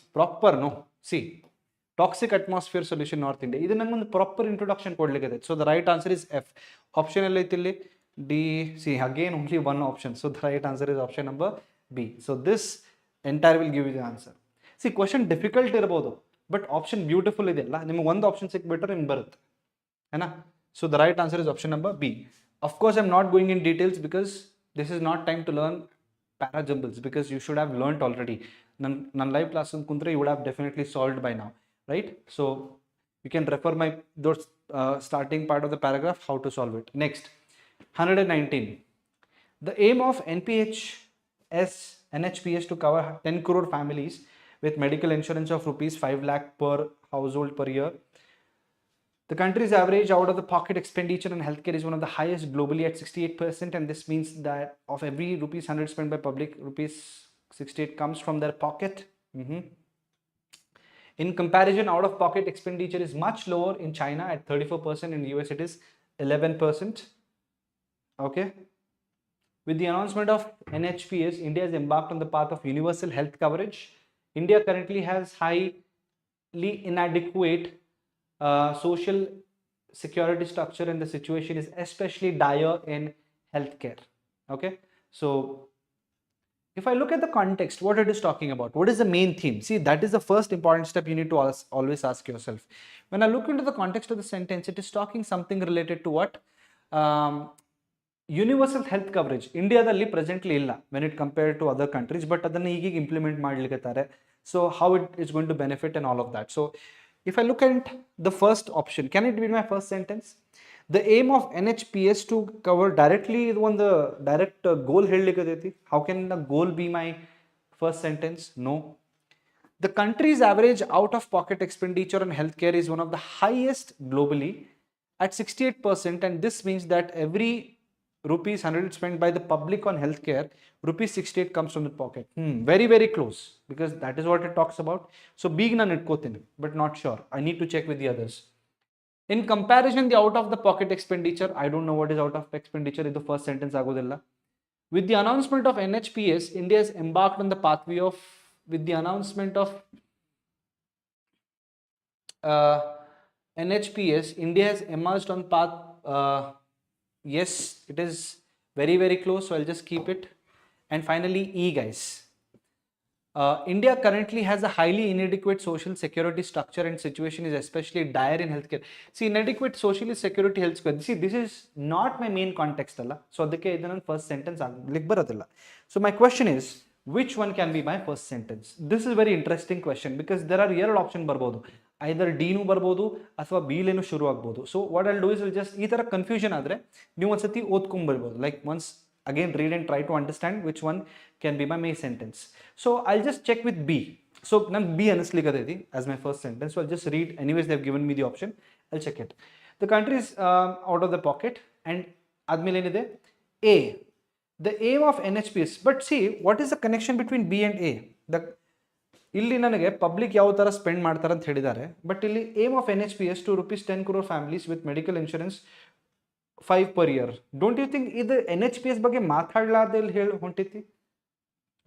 atmosphere solution North India. This is proper introduction. So the right answer is F. Option D. See, again only one option. So the right answer is option number B. So this entire will give you the answer. See, question difficult but option beautiful is one option better in birth. So the right answer is option number B. Of course, I'm not going in details because this is not time to learn parajumbles, because you should have learned already. Nan live class you would have definitely solved by now, right? So you can refer my those starting part of the paragraph how to solve it. Next, 119. The aim of NHPS to cover 10 crore families with medical insurance of rupees 5 lakh per household per year. The country's average out-of-the-pocket expenditure on healthcare is one of the highest globally at 68%, and this means that of every rupees 100 spent by public, rupees 68 comes from their pocket. In comparison, out-of-pocket expenditure is much lower in China at 34%, in the US it is 11%. Okay. With the announcement of NHPS, India has embarked on the path of universal health coverage. India currently has highly inadequate social security structure, and the situation is especially dire in healthcare. Okay, so if I look at the context, what it is talking about, what is the main theme? See, that is the first important step you need to always ask yourself. When I look into the context of the sentence, it is talking something related to what? Universal health coverage. India dalli presently illa when it compared to other countries, but adanna ಈಗ implement ಮಾಡಲಿಕತ್ತಾರೆ. So how it is going to benefit and all of that. So if I look at the first option, can it be my first sentence? The aim of NHPS to cover directly on the direct goal. How can the goal be my first sentence? No. The country's average out-of-pocket expenditure on healthcare is one of the highest globally at 68%, and this means that every rupees 100 spent by the public on healthcare, rupees 68 comes from the pocket. Very, very close, because that is what it talks about. So big na nitkotin, but not sure. I need to check with the others. In comparison, the out of the pocket expenditure, I don't know what is out of expenditure in the first sentence agodilla. With the announcement of NHPS, India has embarked on the pathway of, with the announcement of NHPS, India has emerged on path. Yes, it is very, very close, so I'll just keep it. And finally, E, guys. India currently has a highly inadequate social security structure, and situation is especially dire in healthcare. See, inadequate social security healthcare. See, this is not my main context. So, the first sentence. So, my question is, which one can be my first sentence? This is a very interesting question because there are real options. Either D nu barbodu athwa B lenu shuru agbodu. So what I'll do is I'll just ee tara confusion adre ನೀವು ಒಂದ್ಸತಿ ಓದ್ಕೊಂಡ್ ಬರ್ಬೋದು. Like once again read and try to understand which one can be my main sentence. So I'll just check with B. So nan B anislikadedi as my first sentence, so I'll just read. Anyways, they've given me the option. I'll check it. The country is out of the pocket, and admile enide A, the aim of NHPS. But see, what is the connection between B and A? The ಇಲ್ಲಿ ನನಗೆ public ಯಾವ ಥರ spend ಮಾಡ್ತಾರೆ ಅಂತ ಹೇಳಿದ್ದಾರೆ, but ಇಲ್ಲಿ aim of NHPS to ₹10 crore families with medical insurance 5 per year. Don't you think ಇದು NHPS ಬಗ್ಗೆ ಮಾತಾಡಲಾರ್ದೆ ಇಲ್ಲಿ ಹೇಳಿ ಹೊಂಟೈತಿ,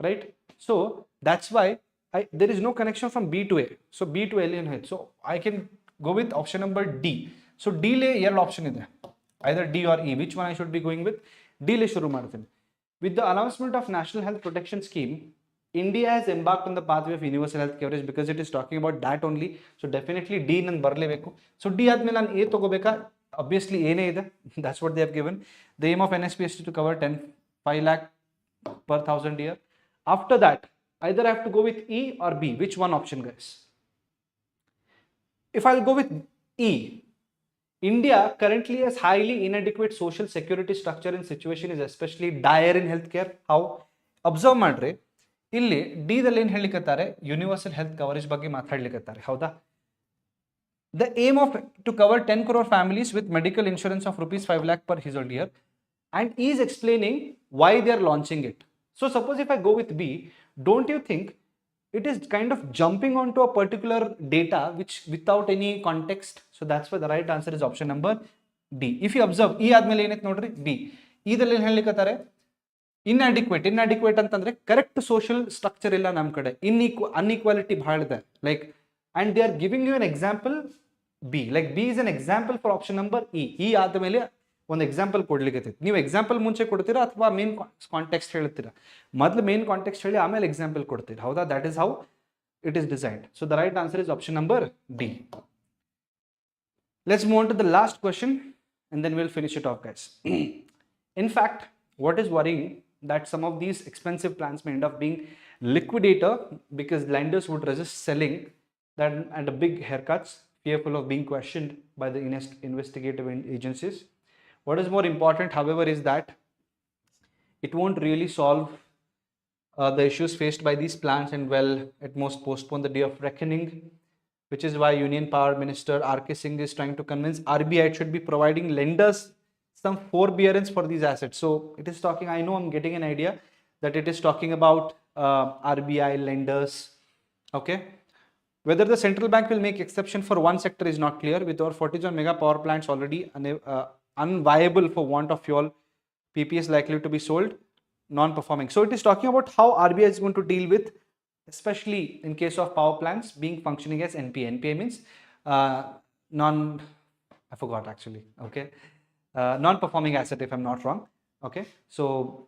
right? So that's why there is no connection from B to A. So B to A ಏನು ಹೇಳ್ತು, so I can go with option number D. So delay ಎರಡು option ಇದೆ, either D or E. Which one I should be going with? D le shuru ಮಾಡ್ತೀನಿ. With the announcement of National Health Protection Scheme, India has embarked on the pathway of universal health coverage because it is talking about that only. So definitely D nan barlebeku. So D admele nan A togobeka. Obviously A ne ide. That's what they have given. The aim of NSPS is to cover 5 lakh per 1,000 year. After that, either I have to go with E or B. Which one option, guys? If I'll go with E, India currently has highly inadequate social security structure and situation is especially dire in healthcare. How? Observe ಮಾಡ್ರಿ, ಇಲ್ಲಿ D ದಲ್ಲಿ ಏನು ಹೇಳಿಕತ್ತಾರೆ, universal health coverage ಬಗ್ಗೆ ಮಾತಾಡ್ಲಿಕ್ಕತ್ತಾರೆ, ಹೌದಾ? The aim of to cover 10 crore families with medical insurance of ₹5 lakh per household year, and he is explaining why they are launching it. So suppose if I go with B, don't you think it is kind of jumping onto a particular data which without any context? So that's why the right answer is option number D. If you observe, E ಆದ್ಮೇಲೆ ಏನೈತೆ ನೋಡ್ರಿ, B. E ದಲ್ಲಿ ಏನು ಹೇಳಿಕತ್ತಾರೆ, inadequate ಅಂತಂದ್ರೆ correct social structure ಇಲ್ಲ ನಮ್ಮ ಕಡೆ, ಅನ್ಇಕ್ವಾಲಿಟಿ ಬಹಳ ಇದೆ, like, and they are giving you an example B, like B is an example for option number E. ಈ ಆದಮೇಲೆ ಒಂದು ಎಕ್ಸಾಂಪಲ್ ಕೊಡ್ಲಿಕ್ಕೆ, ನೀವು ಎಕ್ಸಾಂಪಲ್ ಮುಂಚೆ ಕೊಡ್ತೀರಾ ಅಥವಾ ಮೇನ್ ಕಾಂಟೆಕ್ಸ್ಟ್ ಹೇಳ್ತೀರಾ? ಮೊದಲು ಮೇನ್ ಕಾಂಟೆಕ್ಸ್ಟ್ ಹೇಳಿ ಆಮೇಲೆ ಎಕ್ಸಾಂಪಲ್ ಕೊಡ್ತೀರಾ, ಹೌದಾ? That is how it is designed. So the right answer is option number D. Let's move on to the last question and then we'll finish it off, guys. In fact, what is worrying that some of these expensive plans may end up being liquidator because lenders would resist selling that at a big haircuts, fearful of being questioned by the investigative agencies. What is more important, however, is that it won't really solve the issues faced by these plans and will at most postpone the day of reckoning, which is why Union Power Minister R.K. Singh is trying to convince RBI it should be providing lenders some forbearance for these assets. So it is talking, I know I'm getting an idea that it is talking about RBI lenders, okay? Whether the central bank will make exception for one sector is not clear. With over 41 mega power plants already unviable for want of fuel, PPA is likely to be sold non-performing. So it is talking about how RBI is going to deal with, especially in case of power plants being functioning as NPA. NPA means I forgot actually, okay? Non-performing asset, if I'm not wrong, okay? So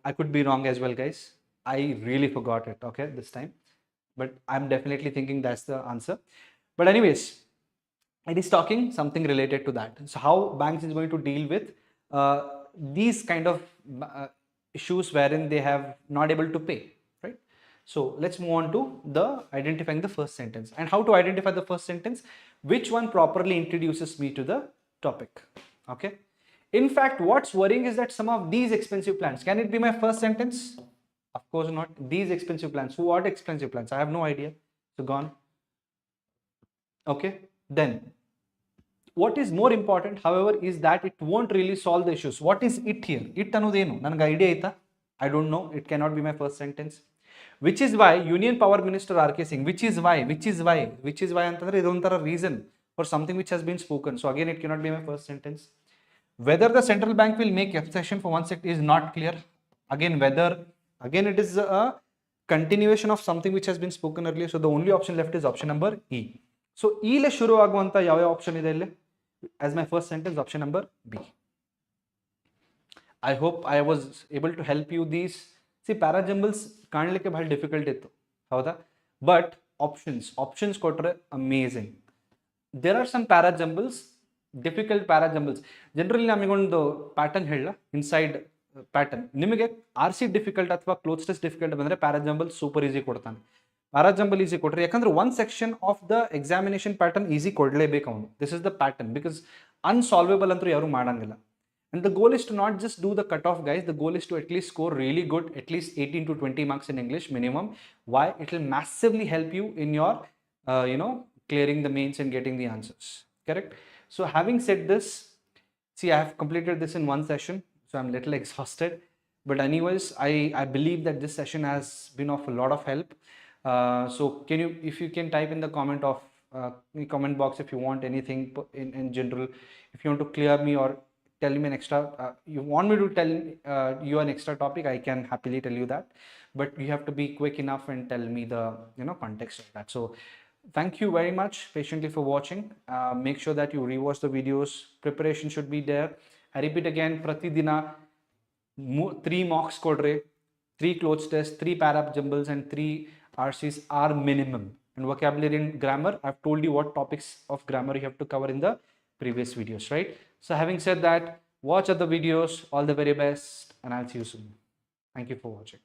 I could be wrong as well, guys. I really forgot it, okay, this time, but I'm definitely thinking that's the answer. But anyways, it is talking something related to that. So how banks is going to deal with these kind of issues wherein they have not able to pay, right? So let's move on to the identifying the first sentence. And how to identify the first sentence, which one properly introduces me to the topic, okay? In fact, what's worrying is that some of these expensive plans, can it be my first sentence? Of course not. These expensive plans, what expensive plans? I have no idea. So gone. Okay, then what is more important, however, is that it won't really solve the issues. What is it here? It annodenu nanage idea aita, I don't know. It cannot be my first sentence. Which is why Union Power Minister R.K. Singh, which is why antandre idontara reason for something which has been spoken. So again, it cannot be my first sentence. Whether the central bank will make exception for one sector is not clear. Again it is a continuation of something which has been spoken earlier. So the only option left is option number E. So E le shuru aguvanta ಯಾವ option ಇದೆ ಇಲ್ಲಿ as my first sentence? Option number B. I hope I was able to help you these. See, parajumbles ಕಾಣಲಿಕ್ಕೆ ಬಹಳ difficult ಇತ್ತು, ಹೌದಾ? But options ಕೊಟ್ರೆ amazing. There are some parajumbles, difficult parajumbles. Generally ನಮಗೊಂದು pattern ಹೇಳ, inside pattern. ನಿಮಗೆ RC difficult ಅಥವಾ close test difficult ಬಂದರೆ ಪ್ಯಾರಾಜಂಬಲ್ ಸೂಪರ್ ಈಸಿ ಕೊಡ್ತಾನೆ. ಪ್ಯಾರಾಜಂಬಲ್ ಈಸಿ ಕೊಟ್ಟರೆ, ಯಾಕಂದ್ರೆ one section of the examination pattern easy ಕೊಡಲೇಬೇಕು ಅವನು. This is the pattern, because unsolvable ಅಂತೂ ಯಾರು ಮಾಡಂಗಿಲ್ಲ. And the goal is to not just do the cutoff, guys. The goal is to at least score really good, at least 18 to 20 marks in English minimum. Why? It will massively help you in your, clearing the mains and getting the answers. Correct? So having said this, see, I have completed this in one session, so I'm a little exhausted. But anyways, I believe that this session has been of a lot of help. So can you, if you can type in the comment box if you want anything in general, if you want to clear me or tell me an extra, you want me to tell you an extra topic, I can happily tell you that. But you have to be quick enough and tell me the context of that. So thank you very much patiently for watching. Make sure that you rewatch the videos. Preparation should be there. I repeat again, pratidina 3 mocks kodre, 3 clothes tests, 3 para jumbles, and 3 RCs are minimum. And vocabulary and grammar, I've told you what topics of grammar you have to cover in the previous videos, right? So having said that, watch other videos. All the very best, and I'll see you soon. Thank you for watching.